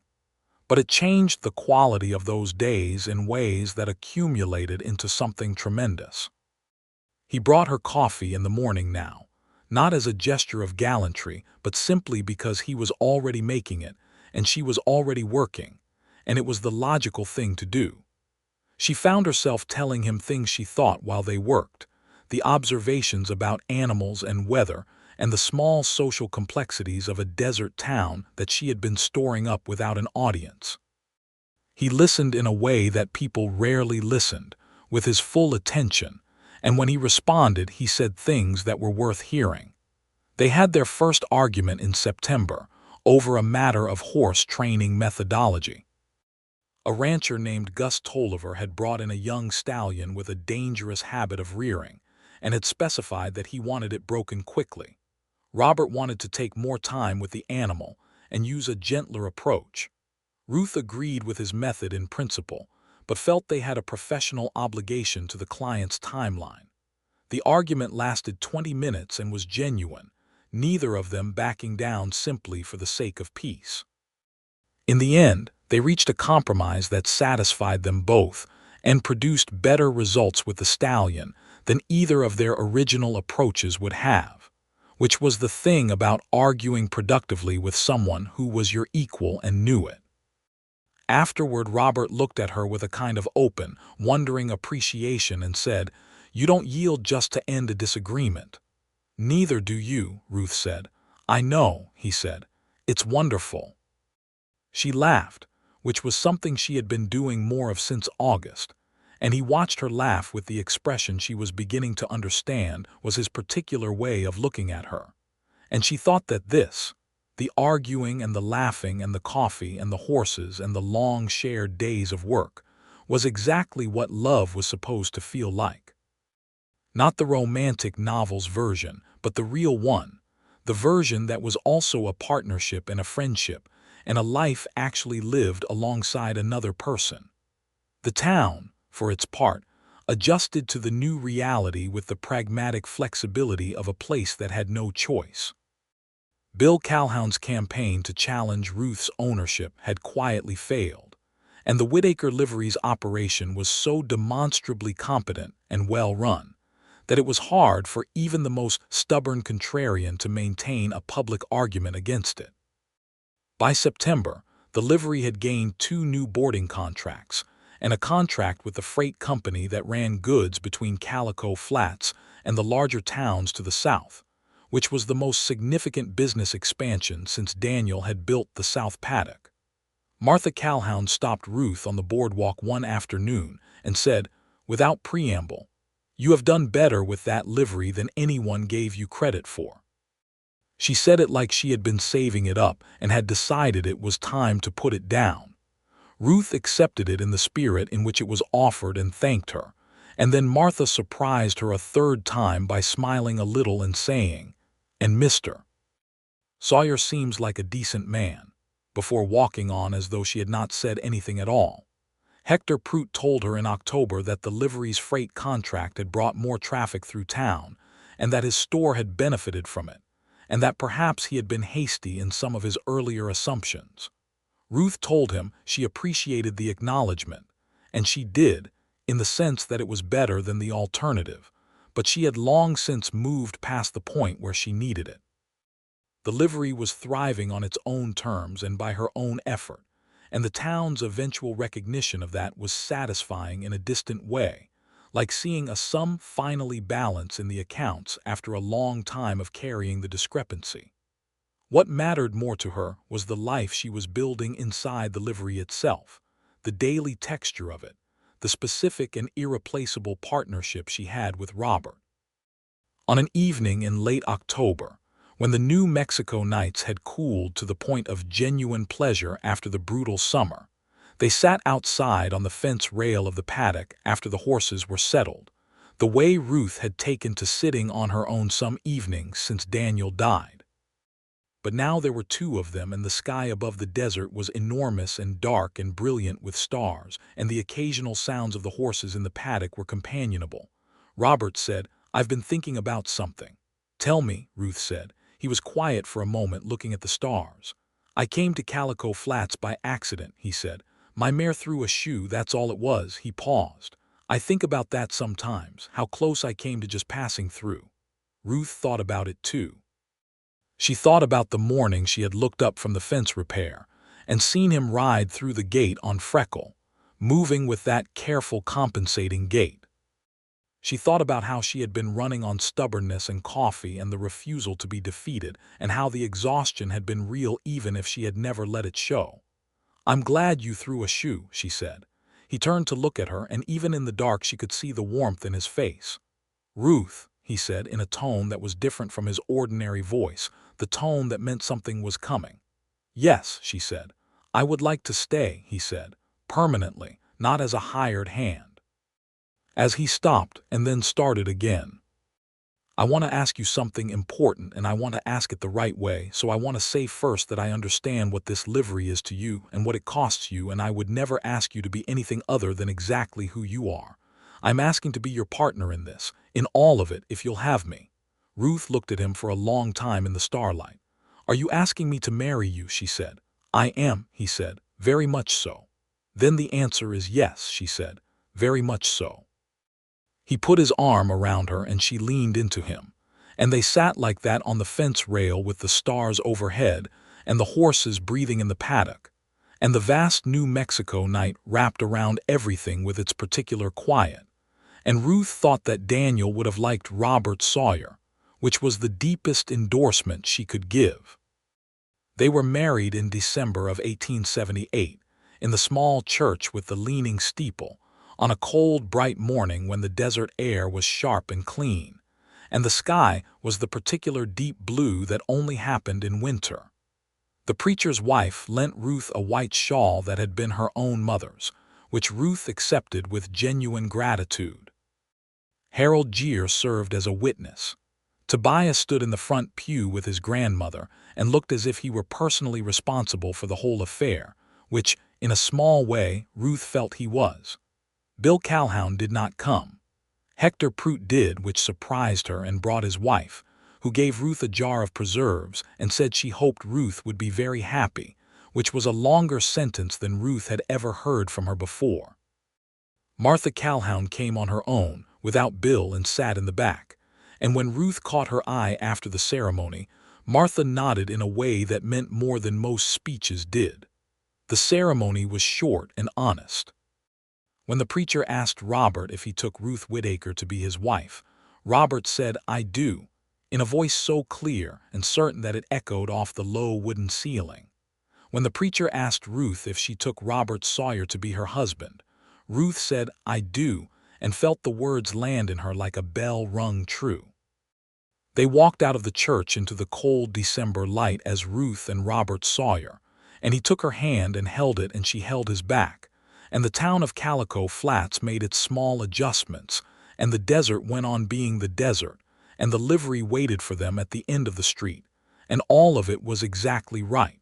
Speaker 1: But it changed the quality of those days in ways that accumulated into something tremendous. He brought her coffee in the morning now, not as a gesture of gallantry, but simply because he was already making it, and she was already working, and it was the logical thing to do. She found herself telling him things she thought while they worked, the observations about animals and weather, and the small social complexities of a desert town that she had been storing up without an audience. He listened in a way that people rarely listened, with his full attention, and when he responded he said things that were worth hearing. They had their first argument in September, over a matter of horse training methodology. A rancher named Gus Tolliver had brought in a young stallion with a dangerous habit of rearing, and had specified that he wanted it broken quickly. Robert wanted to take more time with the animal and use a gentler approach. Ruth agreed with his method in principle, but felt they had a professional obligation to the client's timeline. The argument lasted 20 minutes and was genuine, neither of them backing down simply for the sake of peace. In the end, they reached a compromise that satisfied them both and produced better results with the stallion than either of their original approaches would have, which was the thing about arguing productively with someone who was your equal and knew it. Afterward, Robert looked at her with a kind of open, wondering appreciation and said, "You don't yield just to end a disagreement." "Neither do you," Ruth said. "I know," he said. "It's wonderful." She laughed, which was something she had been doing more of since August, and he watched her laugh with the expression she was beginning to understand was his particular way of looking at her. And she thought that this, the arguing and the laughing and the coffee and the horses and the long shared days of work, was exactly what love was supposed to feel like. Not the romantic novel's version, but the real one, the version that was also a partnership and a friendship, and a life actually lived alongside another person. The town, for its part, adjusted to the new reality with the pragmatic flexibility of a place that had no choice. Bill Calhoun's campaign to challenge Ruth's ownership had quietly failed, and the Whitaker Livery's operation was so demonstrably competent and well run that it was hard for even the most stubborn contrarian to maintain a public argument against it. By September, the livery had gained 2 new boarding contracts and a contract with the freight company that ran goods between Calico Flats and the larger towns to the south, which was the most significant business expansion since Daniel had built the South Paddock. Martha Calhoun stopped Ruth on the boardwalk one afternoon and said, without preamble, "You have done better with that livery than anyone gave you credit for." She said it like she had been saving it up and had decided it was time to put it down. Ruth accepted it in the spirit in which it was offered and thanked her, and then Martha surprised her a third time by smiling a little and saying, "And Mr. Sawyer seems like a decent man," before walking on as though she had not said anything at all. Hector Prout told her in October that the livery's freight contract had brought more traffic through town, and that his store had benefited from it, and that perhaps he had been hasty in some of his earlier assumptions. Ruth told him she appreciated the acknowledgement, and she did, in the sense that it was better than the alternative, but she had long since moved past the point where she needed it. The livery was thriving on its own terms and by her own effort, and the town's eventual recognition of that was satisfying in a distant way, like seeing a sum finally balance in the accounts after a long time of carrying the discrepancy. What mattered more to her was the life she was building inside the livery itself, the daily texture of it, the specific and irreplaceable partnership she had with Robert. On an evening in late October, when the New Mexico nights had cooled to the point of genuine pleasure after the brutal summer, they sat outside on the fence rail of the paddock after the horses were settled, the way Ruth had taken to sitting on her own some evenings since Daniel died. But now there were two of them, and the sky above the desert was enormous and dark and brilliant with stars, and the occasional sounds of the horses in the paddock were companionable. Robert said, "I've been thinking about something." "Tell me," Ruth said. He was quiet for a moment, looking at the stars. "I came to Calico Flats by accident," he said. "My mare threw a shoe, that's all it was." He paused. "I think about that sometimes, how close I came to just passing through." Ruth thought about it too. She thought about the morning she had looked up from the fence repair and seen him ride through the gate on Freckle, moving with that careful compensating gait. She thought about how she had been running on stubbornness and coffee and the refusal to be defeated, and how the exhaustion had been real even if she had never let it show. "I'm glad you threw a shoe," she said. He turned to look at her, and even in the dark she could see the warmth in his face. "Ruth," he said in a tone that was different from his ordinary voice, the tone that meant something was coming. "Yes," she said. "I would like to stay," he said, "permanently, not as a hired hand." As he stopped and then started again. "I want to ask you something important, and I want to ask it the right way, so I want to say first that I understand what this livery is to you and what it costs you, and I would never ask you to be anything other than exactly who you are. I'm asking to be your partner in this, in all of it, if you'll have me." Ruth looked at him for a long time in the starlight. "Are you asking me to marry you?" she said. "I am," he said, "very much so." "Then the answer is yes," she said, "very much so." He put his arm around her and she leaned into him, and they sat like that on the fence rail with the stars overhead and the horses breathing in the paddock, and the vast New Mexico night wrapped around everything with its particular quiet. And Ruth thought that Daniel would have liked Robert Sawyer, which was the deepest endorsement she could give. They were married in December of 1878, in the small church with the leaning steeple, on a cold, bright morning when the desert air was sharp and clean, and the sky was the particular deep blue that only happened in winter. The preacher's wife lent Ruth a white shawl that had been her own mother's, which Ruth accepted with genuine gratitude. Harold Geer served as a witness. Tobias stood in the front pew with his grandmother and looked as if he were personally responsible for the whole affair, which, in a small way, Ruth felt he was. Bill Calhoun did not come. Hector Prout did, which surprised her, and brought his wife, who gave Ruth a jar of preserves and said she hoped Ruth would be very happy, which was a longer sentence than Ruth had ever heard from her before. Martha Calhoun came on her own, without Bill, and sat in the back, and when Ruth caught her eye after the ceremony, Martha nodded in a way that meant more than most speeches did. The ceremony was short and honest. When the preacher asked Robert if he took Ruth Whitaker to be his wife, Robert said, "I do," in a voice so clear and certain that it echoed off the low wooden ceiling. When the preacher asked Ruth if she took Robert Sawyer to be her husband, Ruth said, "I do," and felt the words land in her like a bell rung true. They walked out of the church into the cold December light as Ruth and Robert Sawyer, and he took her hand and held it, and she held his back. And the town of Calico Flats made its small adjustments, and the desert went on being the desert, and the livery waited for them at the end of the street, and all of it was exactly right.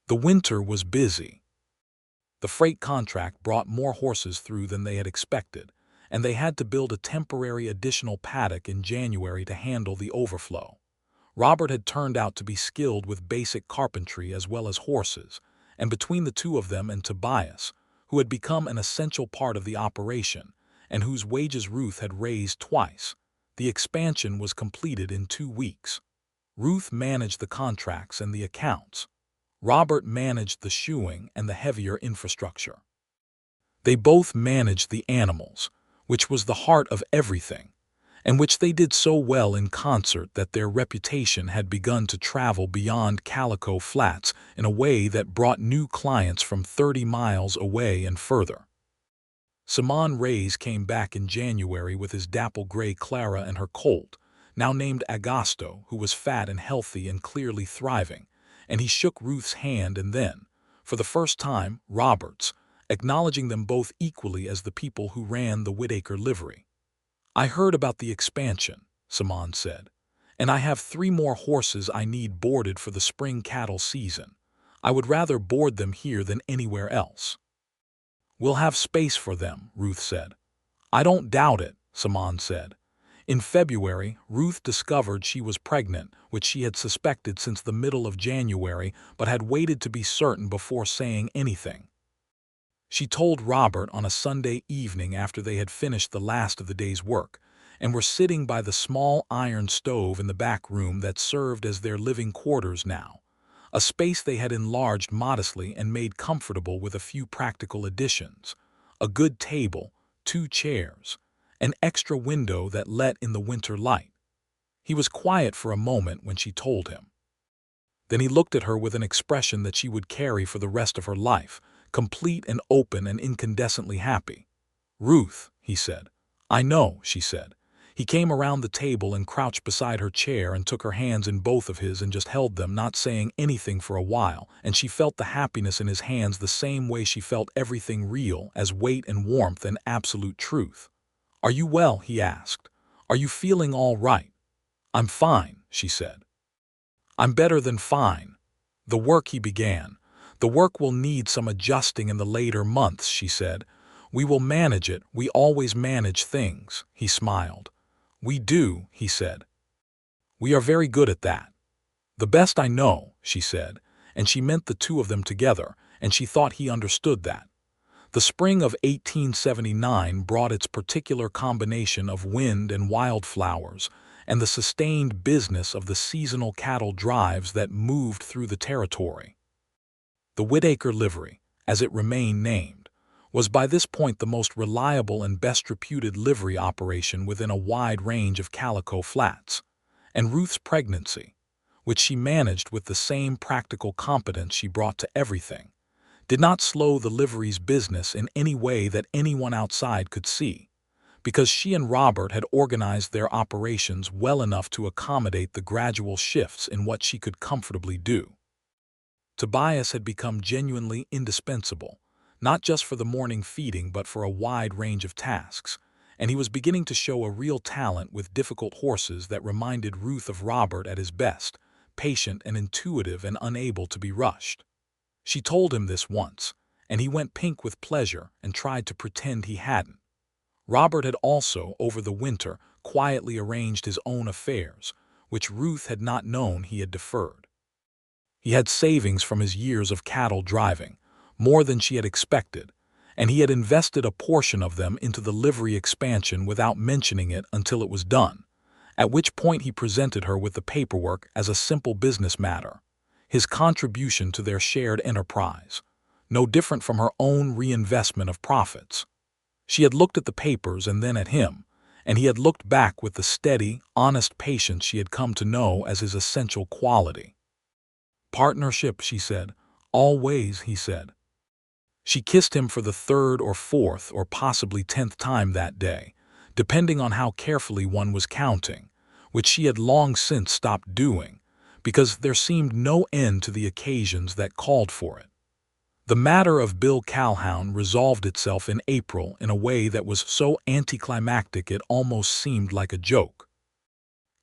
Speaker 1: The winter was busy. The freight contract brought more horses through than they had expected, and they had to build a temporary additional paddock in January to handle the overflow. Robert had turned out to be skilled with basic carpentry as well as horses, and between the two of them and Tobias, who had become an essential part of the operation, and whose wages Ruth had raised twice. The expansion was completed in 2 weeks. Ruth managed the contracts and the accounts. Robert managed the shoeing and the heavier infrastructure. They both managed the animals, which was the heart of everything, and which they did so well in concert that their reputation had begun to travel beyond Calico Flats in a way that brought new clients from 30 miles away and further. Simon Reyes came back in January with his dapple gray Clara and her colt, now named Agosto, who was fat and healthy and clearly thriving, and he shook Ruth's hand and then, for the first time, Robert's, acknowledging them both equally as the people who ran the Whitaker livery. "I heard about the expansion," Simon said, "and I have 3 more horses I need boarded for the spring cattle season. I would rather board them here than anywhere else." "We'll have space for them," Ruth said. "I don't doubt it," Simon said. In February, Ruth discovered she was pregnant, which she had suspected since the middle of January but had waited to be certain before saying anything. She told Robert on a Sunday evening after they had finished the last of the day's work, and were sitting by the small iron stove in the back room that served as their living quarters now, a space they had enlarged modestly and made comfortable with a few practical additions: a good table, 2 chairs, an extra window that let in the winter light. He was quiet for a moment when she told him. Then he looked at her with an expression that she would carry for the rest of her life, complete and open and incandescently happy. "Ruth," he said. "I know," she said. He came around the table and crouched beside her chair and took her hands in both of his and just held them, not saying anything for a while, and she felt the happiness in his hands the same way she felt everything real as weight and warmth and absolute truth. "Are you well?" he asked. "Are you feeling all right?" "I'm fine," she said. "I'm better than fine." "The work," he began. "The work will need some adjusting in the later months," she said. "We will manage it. We always manage things," he smiled. "We do," he said. "We are very good at that." "The best I know," she said, and she meant the 2 of them together, and she thought he understood that. The spring of 1879 brought its particular combination of wind and wildflowers, and the sustained business of the seasonal cattle drives that moved through the territory. The Whitaker livery, as it remained named, was by this point the most reliable and best reputed livery operation within a wide range of Calico Flats, and Ruth's pregnancy, which she managed with the same practical competence she brought to everything, did not slow the livery's business in any way that anyone outside could see, because she and Robert had organized their operations well enough to accommodate the gradual shifts in what she could comfortably do. Tobias had become genuinely indispensable, not just for the morning feeding but for a wide range of tasks, and he was beginning to show a real talent with difficult horses that reminded Ruth of Robert at his best, patient and intuitive and unable to be rushed. She told him this once, and he went pink with pleasure and tried to pretend he hadn't. Robert had also, over the winter, quietly arranged his own affairs, which Ruth had not known he had deferred. He had savings from his years of cattle driving, more than she had expected, and he had invested a portion of them into the livery expansion without mentioning it until it was done, at which point he presented her with the paperwork as a simple business matter, his contribution to their shared enterprise, no different from her own reinvestment of profits. She had looked at the papers and then at him, and he had looked back with the steady, honest patience she had come to know as his essential quality. "Partnership," she said. "Always," he said. She kissed him for the 3rd or 4th or possibly 10th time that day, depending on how carefully one was counting, which she had long since stopped doing, because there seemed no end to the occasions that called for it. The matter of Bill Calhoun resolved itself in April in a way that was so anticlimactic it almost seemed like a joke.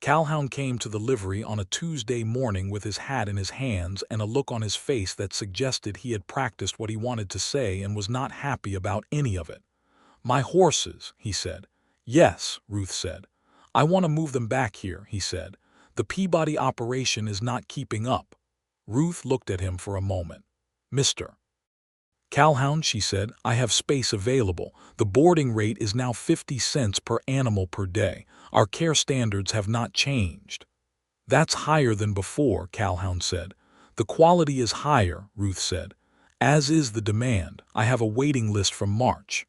Speaker 1: Calhoun came to the livery on a Tuesday morning with his hat in his hands and a look on his face that suggested he had practiced what he wanted to say and was not happy about any of it. "My horses," he said. "Yes," Ruth said. "I want to move them back here," he said. "The Peabody operation is not keeping up." Ruth looked at him for a moment. "Mr. "Calhoun," she said, "I have space available. The boarding rate is now 50 cents per animal per day. Our care standards have not changed." "That's higher than before," Calhoun said. "The quality is higher," Ruth said. "As is the demand. I have a waiting list from March."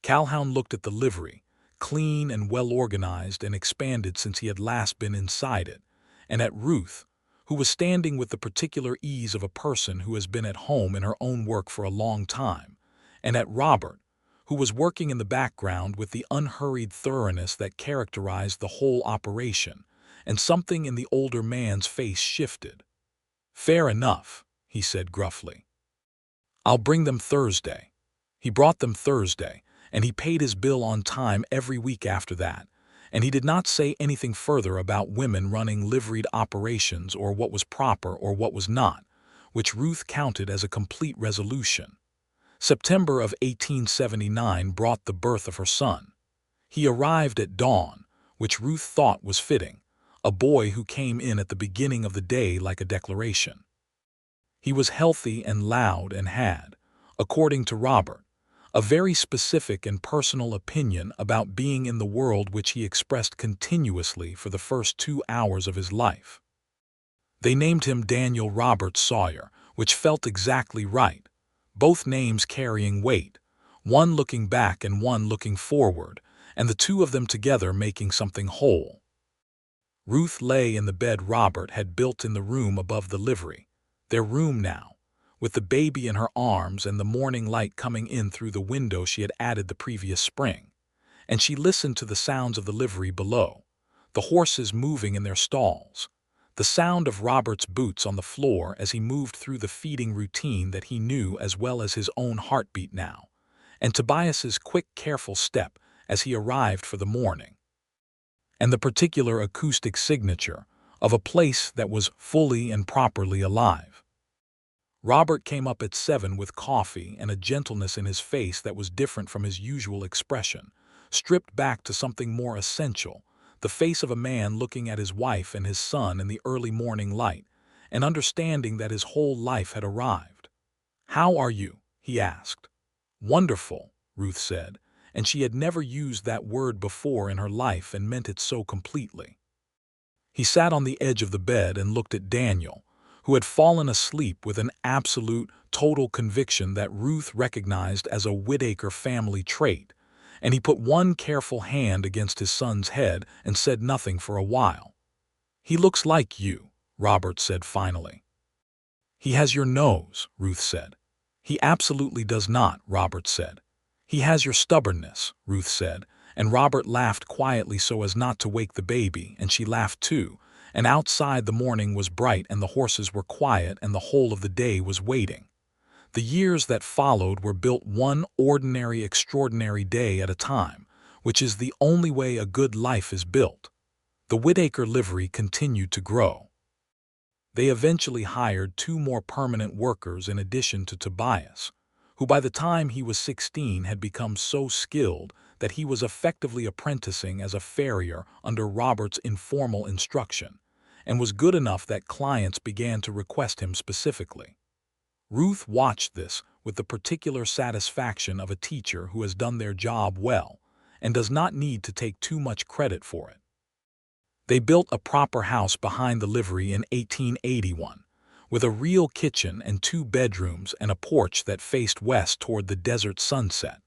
Speaker 1: Calhoun looked at the livery, clean and well-organized and expanded since he had last been inside it, and at Ruth, who was standing with the particular ease of a person who has been at home in her own work for a long time, and at Robert, who was working in the background with the unhurried thoroughness that characterized the whole operation, and something in the older man's face shifted. "Fair enough," he said gruffly. "I'll bring them Thursday." He brought them Thursday, and he paid his bill on time every week after that, and he did not say anything further about women running liveried operations or what was proper or what was not, which Ruth counted as a complete resolution. September of 1879 brought the birth of her son. He arrived at dawn, which Ruth thought was fitting, a boy who came in at the beginning of the day like a declaration. He was healthy and loud and had, according to Robert, a very specific and personal opinion about being in the world which he expressed continuously for the first 2 hours of his life. They named him Daniel Robert Sawyer, which felt exactly right, both names carrying weight, one looking back and one looking forward, and the two of them together making something whole. Ruth lay in the bed Robert had built in the room above the livery, their room now, with the baby in her arms and the morning light coming in through the window she had added the previous spring, and she listened to the sounds of the livery below, the horses moving in their stalls, the sound of Robert's boots on the floor as he moved through the feeding routine that he knew as well as his own heartbeat now, and Tobias's quick, careful step as he arrived for the morning, and the particular acoustic signature of a place that was fully and properly alive. Robert came up at 7 with coffee and a gentleness in his face that was different from his usual expression, stripped back to something more essential, the face of a man looking at his wife and his son in the early morning light, and understanding that his whole life had arrived. "How are you?" he asked. "Wonderful," Ruth said, and she had never used that word before in her life and meant it so completely. He sat on the edge of the bed and looked at Daniel, who had fallen asleep with an absolute, total conviction that Ruth recognized as a Whitaker family trait, and he put one careful hand against his son's head and said nothing for a while. "He looks like you," Robert said finally. "He has your nose," Ruth said. "He absolutely does not," Robert said. "He has your stubbornness," Ruth said, and Robert laughed quietly so as not to wake the baby, and she laughed too, and outside the morning was bright and the horses were quiet and the whole of the day was waiting. The years that followed were built one ordinary, extraordinary day at a time, which is the only way a good life is built. The Whitaker livery continued to grow. They eventually hired 2 more permanent workers in addition to Tobias, who by the time he was 16 had become so skilled that he was effectively apprenticing as a farrier under Robert's informal instruction, and was good enough that clients began to request him specifically. Ruth watched this with the particular satisfaction of a teacher who has done their job well and does not need to take too much credit for it. They built a proper house behind the livery in 1881, with a real kitchen and 2 bedrooms and a porch that faced west toward the desert sunset,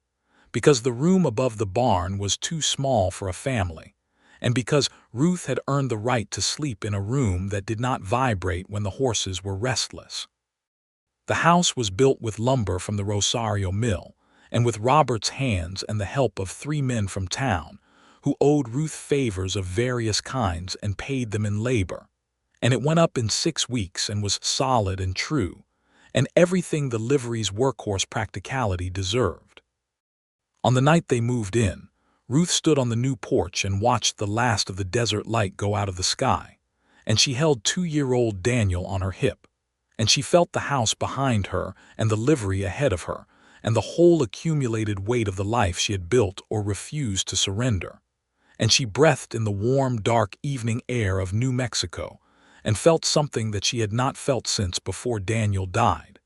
Speaker 1: because the room above the barn was too small for a family, and because Ruth had earned the right to sleep in a room that did not vibrate when the horses were restless. The house was built with lumber from the Rosario mill, and with Robert's hands and the help of 3 men from town, who owed Ruth favors of various kinds and paid them in labor, and it went up in 6 weeks and was solid and true, and everything the livery's workhorse practicality deserved. On the night they moved in, Ruth stood on the new porch and watched the last of the desert light go out of the sky, and she held 2-year-old Daniel on her hip, and she felt the house behind her and the livery ahead of her, and the whole accumulated weight of the life she had built or refused to surrender. And she breathed in the warm, dark evening air of New Mexico, and felt something that she had not felt since before Daniel died.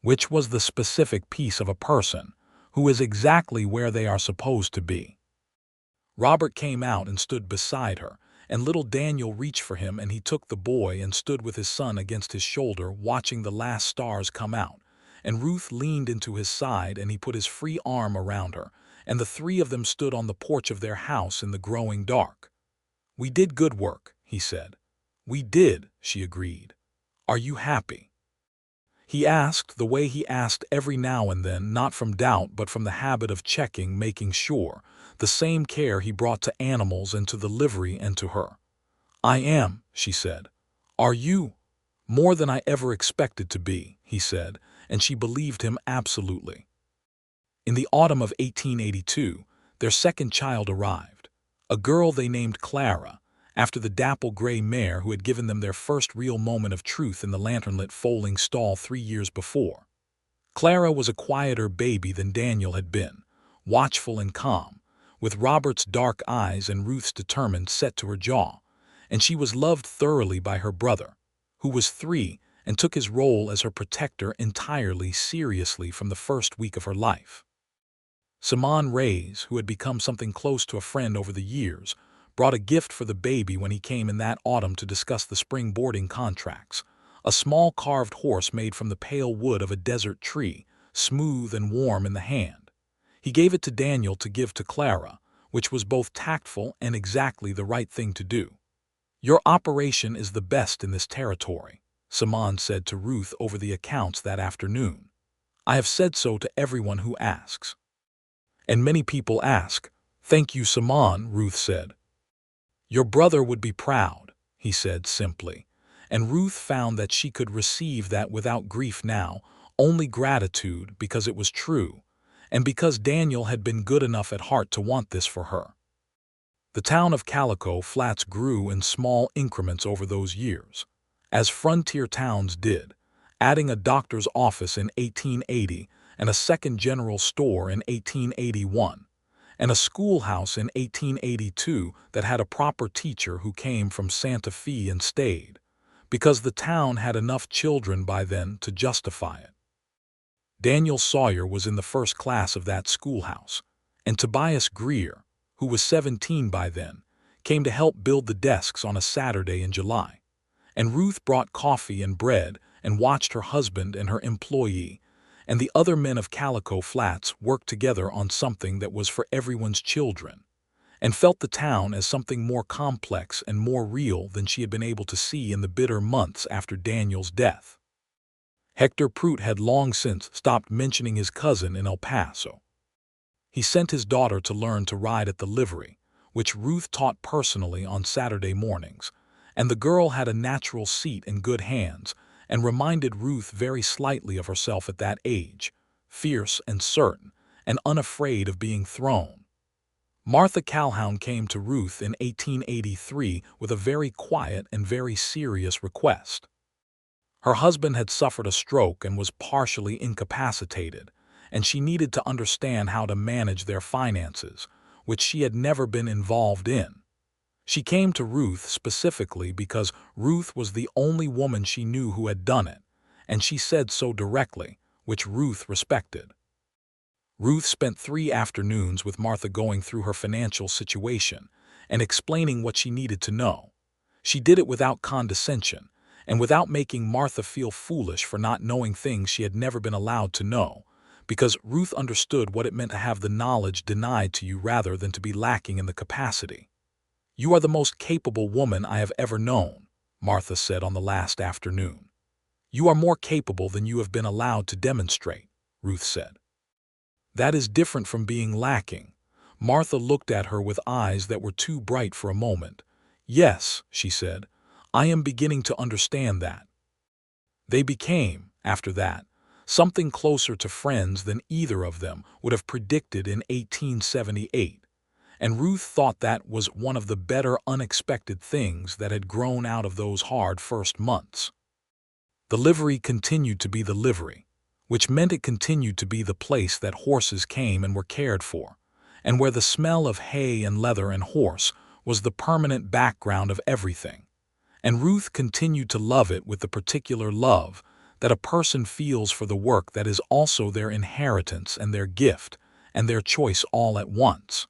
Speaker 1: which was the specific piece of a person who is exactly where they are supposed to be. Robert came out and stood beside her, and little Daniel reached for him, and he took the boy and stood with his son against his shoulder, watching the last stars come out. And Ruth leaned into his side, and he put his free arm around her, and the three of them stood on the porch of their house in the growing dark. "We did good work," he said. "We did," she agreed. "Are you happy?" He asked the way he asked every now and then, not from doubt but from the habit of checking, making sure, the same care he brought to animals and to the livery and to her. "I am," she said. "Are you?" "More than I ever expected to be," he said, and she believed him absolutely. In the autumn of 1882, their second child arrived, a girl they named Clara, after the dapple-gray mare who had given them their first real moment of truth in the lantern-lit foaling stall 3 years before. Clara was a quieter baby than Daniel had been, watchful and calm, with Robert's dark eyes and Ruth's determined set to her jaw, and she was loved thoroughly by her brother, who was 3 and took his role as her protector entirely seriously from the first week of her life. Simon Reyes, who had become something close to a friend over the years, brought a gift for the baby when he came in that autumn to discuss the spring boarding contracts, a small carved horse made from the pale wood of a desert tree, smooth and warm in the hand. He gave it to Daniel to give to Clara, which was both tactful and exactly the right thing to do. "Your operation is the best in this territory," Simon said to Ruth over the accounts that afternoon. "I have said so to everyone who asks." "And many people ask." "Thank you, Simon," Ruth said. "Your brother would be proud," he said simply, and Ruth found that she could receive that without grief now, only gratitude, because it was true, and because Daniel had been good enough at heart to want this for her. The town of Calico Flats grew in small increments over those years, as frontier towns did, adding a doctor's office in 1880 and a second general store in 1881. And a schoolhouse in 1882 that had a proper teacher who came from Santa Fe and stayed, because the town had enough children by then to justify it. Daniel Sawyer was in the first class of that schoolhouse, and Tobias Greer, who was 17 by then, came to help build the desks on a Saturday in July. And Ruth brought coffee and bread and watched her husband and her employee and the other men of Calico Flats work together on something that was for everyone's children, and felt the town as something more complex and more real than she had been able to see in the bitter months after Daniel's death. Hector Prout had long since stopped mentioning his cousin in El Paso. He sent his daughter to learn to ride at the livery, which Ruth taught personally on Saturday mornings, and the girl had a natural seat and good hands, and reminded Ruth very slightly of herself at that age, fierce and certain, and unafraid of being thrown. Martha Calhoun came to Ruth in 1883 with a very quiet and very serious request. Her husband had suffered a stroke and was partially incapacitated, and she needed to understand how to manage their finances, which she had never been involved in. She came to Ruth specifically because Ruth was the only woman she knew who had done it, and she said so directly, which Ruth respected. Ruth spent 3 afternoons with Martha going through her financial situation and explaining what she needed to know. She did it without condescension and without making Martha feel foolish for not knowing things she had never been allowed to know, because Ruth understood what it meant to have the knowledge denied to you rather than to be lacking in the capacity. "You are the most capable woman I have ever known," Martha said on the last afternoon. "You are more capable than you have been allowed to demonstrate," Ruth said. "That is different from being lacking." Martha looked at her with eyes that were too bright for a moment. "Yes," she said, "I am beginning to understand that." They became, after that, something closer to friends than either of them would have predicted in 1878. And Ruth thought that was one of the better unexpected things that had grown out of those hard first months. The livery continued to be the livery, which meant it continued to be the place that horses came and were cared for, and where the smell of hay and leather and horse was the permanent background of everything. And Ruth continued to love it with the particular love that a person feels for the work that is also their inheritance and their gift, and their choice all at once.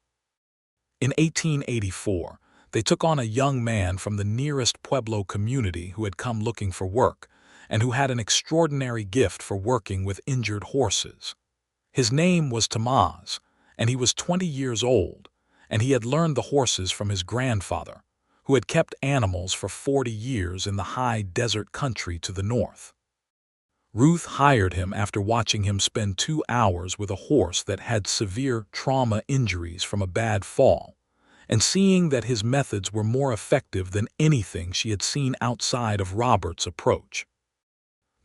Speaker 1: In 1884, they took on a young man from the nearest Pueblo community who had come looking for work, and who had an extraordinary gift for working with injured horses. His name was Tomás, and he was 20 years old, and he had learned the horses from his grandfather, who had kept animals for 40 years in the high desert country to the north. Ruth hired him after watching him spend 2 hours with a horse that had severe trauma injuries from a bad fall, and seeing that his methods were more effective than anything she had seen outside of Robert's approach.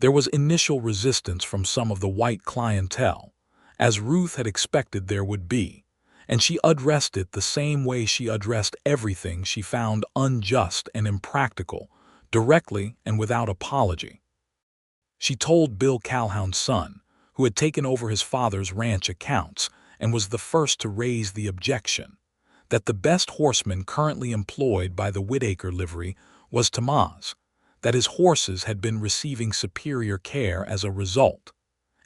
Speaker 1: There was initial resistance from some of the white clientele, as Ruth had expected there would be, and she addressed it the same way she addressed everything she found unjust and impractical, directly and without apology. She told Bill Calhoun's son, who had taken over his father's ranch accounts and was the first to raise the objection, that the best horseman currently employed by the Whitaker livery was Tomás, that his horses had been receiving superior care as a result,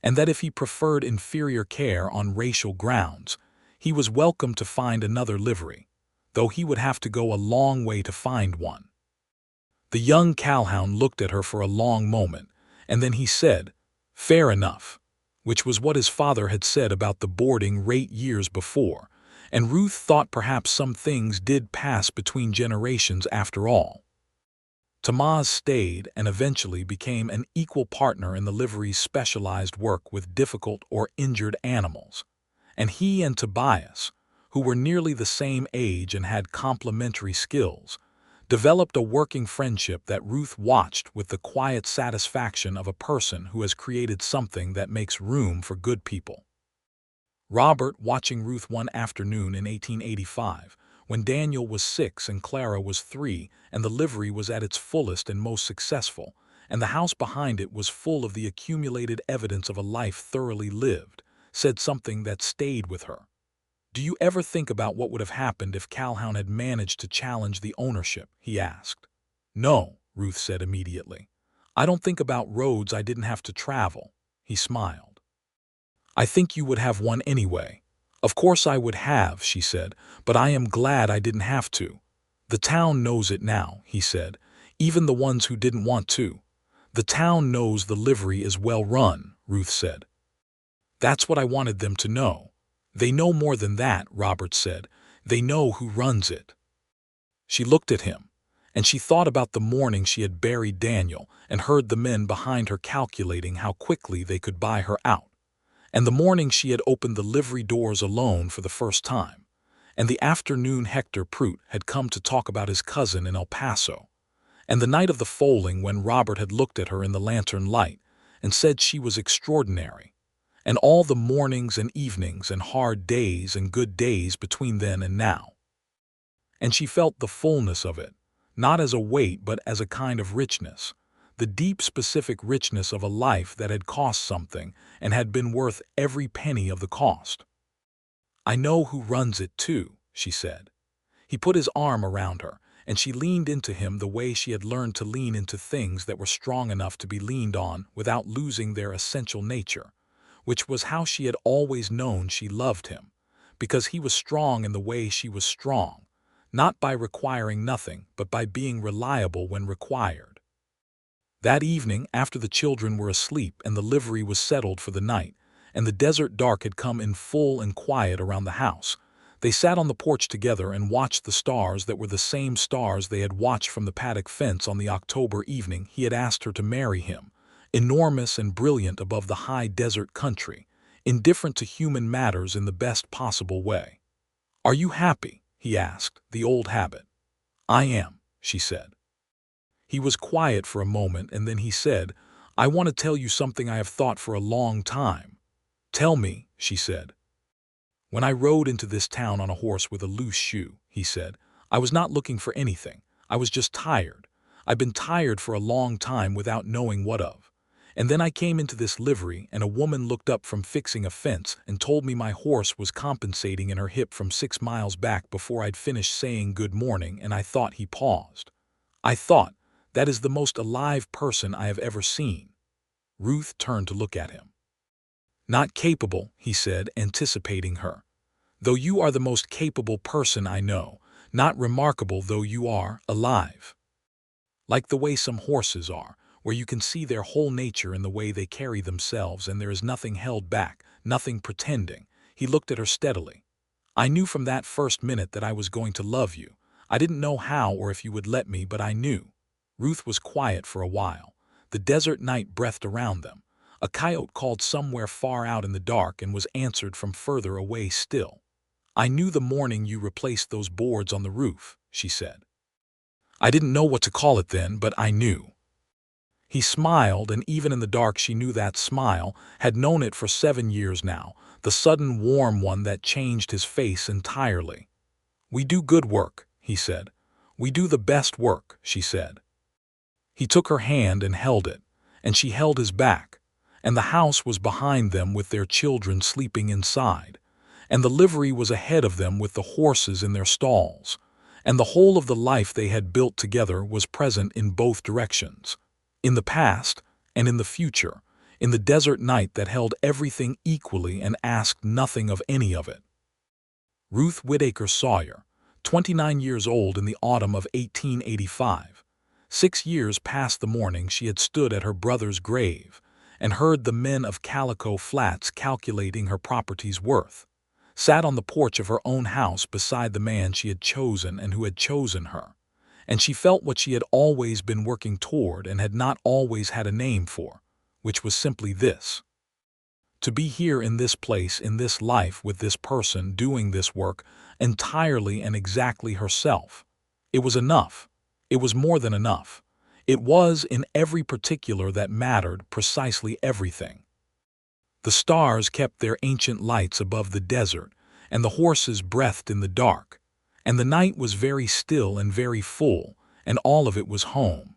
Speaker 1: and that if he preferred inferior care on racial grounds, he was welcome to find another livery, though he would have to go a long way to find one. The young Calhoun looked at her for a long moment, and then he said, "Fair enough," which was what his father had said about the boarding rate years before, and Ruth thought perhaps some things did pass between generations after all. Tomás stayed and eventually became an equal partner in the livery's specialized work with difficult or injured animals, and he and Tobias, who were nearly the same age and had complementary skills, developed a working friendship that Ruth watched with the quiet satisfaction of a person who has created something that makes room for good people. Robert, watching Ruth one afternoon in 1885, when Daniel was 6 and Clara was 3, and the livery was at its fullest and most successful, and the house behind it was full of the accumulated evidence of a life thoroughly lived, said something that stayed with her. "Do you ever think about what would have happened if Calhoun had managed to challenge the ownership?" he asked. "No," Ruth said immediately. "I don't think about roads I didn't have to travel." He smiled. "I think you would have one anyway." "Of course I would have," she said, "but I am glad I didn't have to." "The town knows it now," he said, "even the ones who didn't want to." "The town knows the livery is well run," Ruth said. "That's what I wanted them to know." "They know more than that," Robert said. "They know who runs it." She looked at him, and she thought about the morning she had buried Daniel and heard the men behind her calculating how quickly they could buy her out, and the morning she had opened the livery doors alone for the first time, and the afternoon Hector Prout had come to talk about his cousin in El Paso, and the night of the foaling when Robert had looked at her in the lantern light and said she was extraordinary, and all the mornings and evenings and hard days and good days between then and now. And she felt the fullness of it, not as a weight but as a kind of richness, the deep specific richness of a life that had cost something and had been worth every penny of the cost. "I know who runs it too," she said. He put his arm around her, and she leaned into him the way she had learned to lean into things that were strong enough to be leaned on without losing their essential nature, which was how she had always known she loved him, because he was strong in the way she was strong, not by requiring nothing, but by being reliable when required. That evening, after the children were asleep and the livery was settled for the night, and the desert dark had come in full and quiet around the house, they sat on the porch together and watched the stars that were the same stars they had watched from the paddock fence on the October evening he had asked her to marry him, enormous and brilliant above the high desert country, indifferent to human matters in the best possible way. "Are you happy?" he asked, the old habit. "I am," she said. He was quiet for a moment, and then he said, "I want to tell you something I have thought for a long time." "Tell me," she said. "When I rode into this town on a horse with a loose shoe," he said, "I was not looking for anything. I was just tired. I've been tired for a long time without knowing what of. And then I came into this livery, and a woman looked up from fixing a fence and told me my horse was compensating in her hip from 6 miles back before I'd finished saying good morning, and I thought." He paused. "I thought, that is the most alive person I have ever seen." Ruth turned to look at him. "Not capable," he said, anticipating her. "Though you are the most capable person I know, not remarkable though you are, alive. Like the way some horses are, where you can see their whole nature in the way they carry themselves and there is nothing held back, nothing pretending." He looked at her steadily. "I knew from that first minute that I was going to love you. I didn't know how or if you would let me, but I knew." Ruth was quiet for a while. The desert night breathed around them. A coyote called somewhere far out in the dark and was answered from further away still. "I knew the morning you replaced those boards on the roof," she said. "I didn't know what to call it then, but I knew." He smiled, and even in the dark she knew that smile, had known it for 7 years now, the sudden warm one that changed his face entirely. "We do good work," he said. "We do the best work," she said. He took her hand and held it, and she held his back, and the house was behind them with their children sleeping inside, and the livery was ahead of them with the horses in their stalls, and the whole of the life they had built together was present in both directions, in the past and in the future, in the desert night that held everything equally and asked nothing of any of it. Ruth Whitaker Sawyer, 29 years old in the autumn of 1885. 6 years past the morning she had stood at her brother's grave and heard the men of Calico Flats calculating her property's worth, sat on the porch of her own house beside the man she had chosen and who had chosen her, and she felt what she had always been working toward and had not always had a name for, which was simply this: to be here in this place, in this life, with this person, doing this work entirely and exactly herself. It was enough. It was more than enough. It was, in every particular that mattered, precisely everything. The stars kept their ancient lights above the desert, and the horses breathed in the dark, and the night was very still and very full, and all of it was home.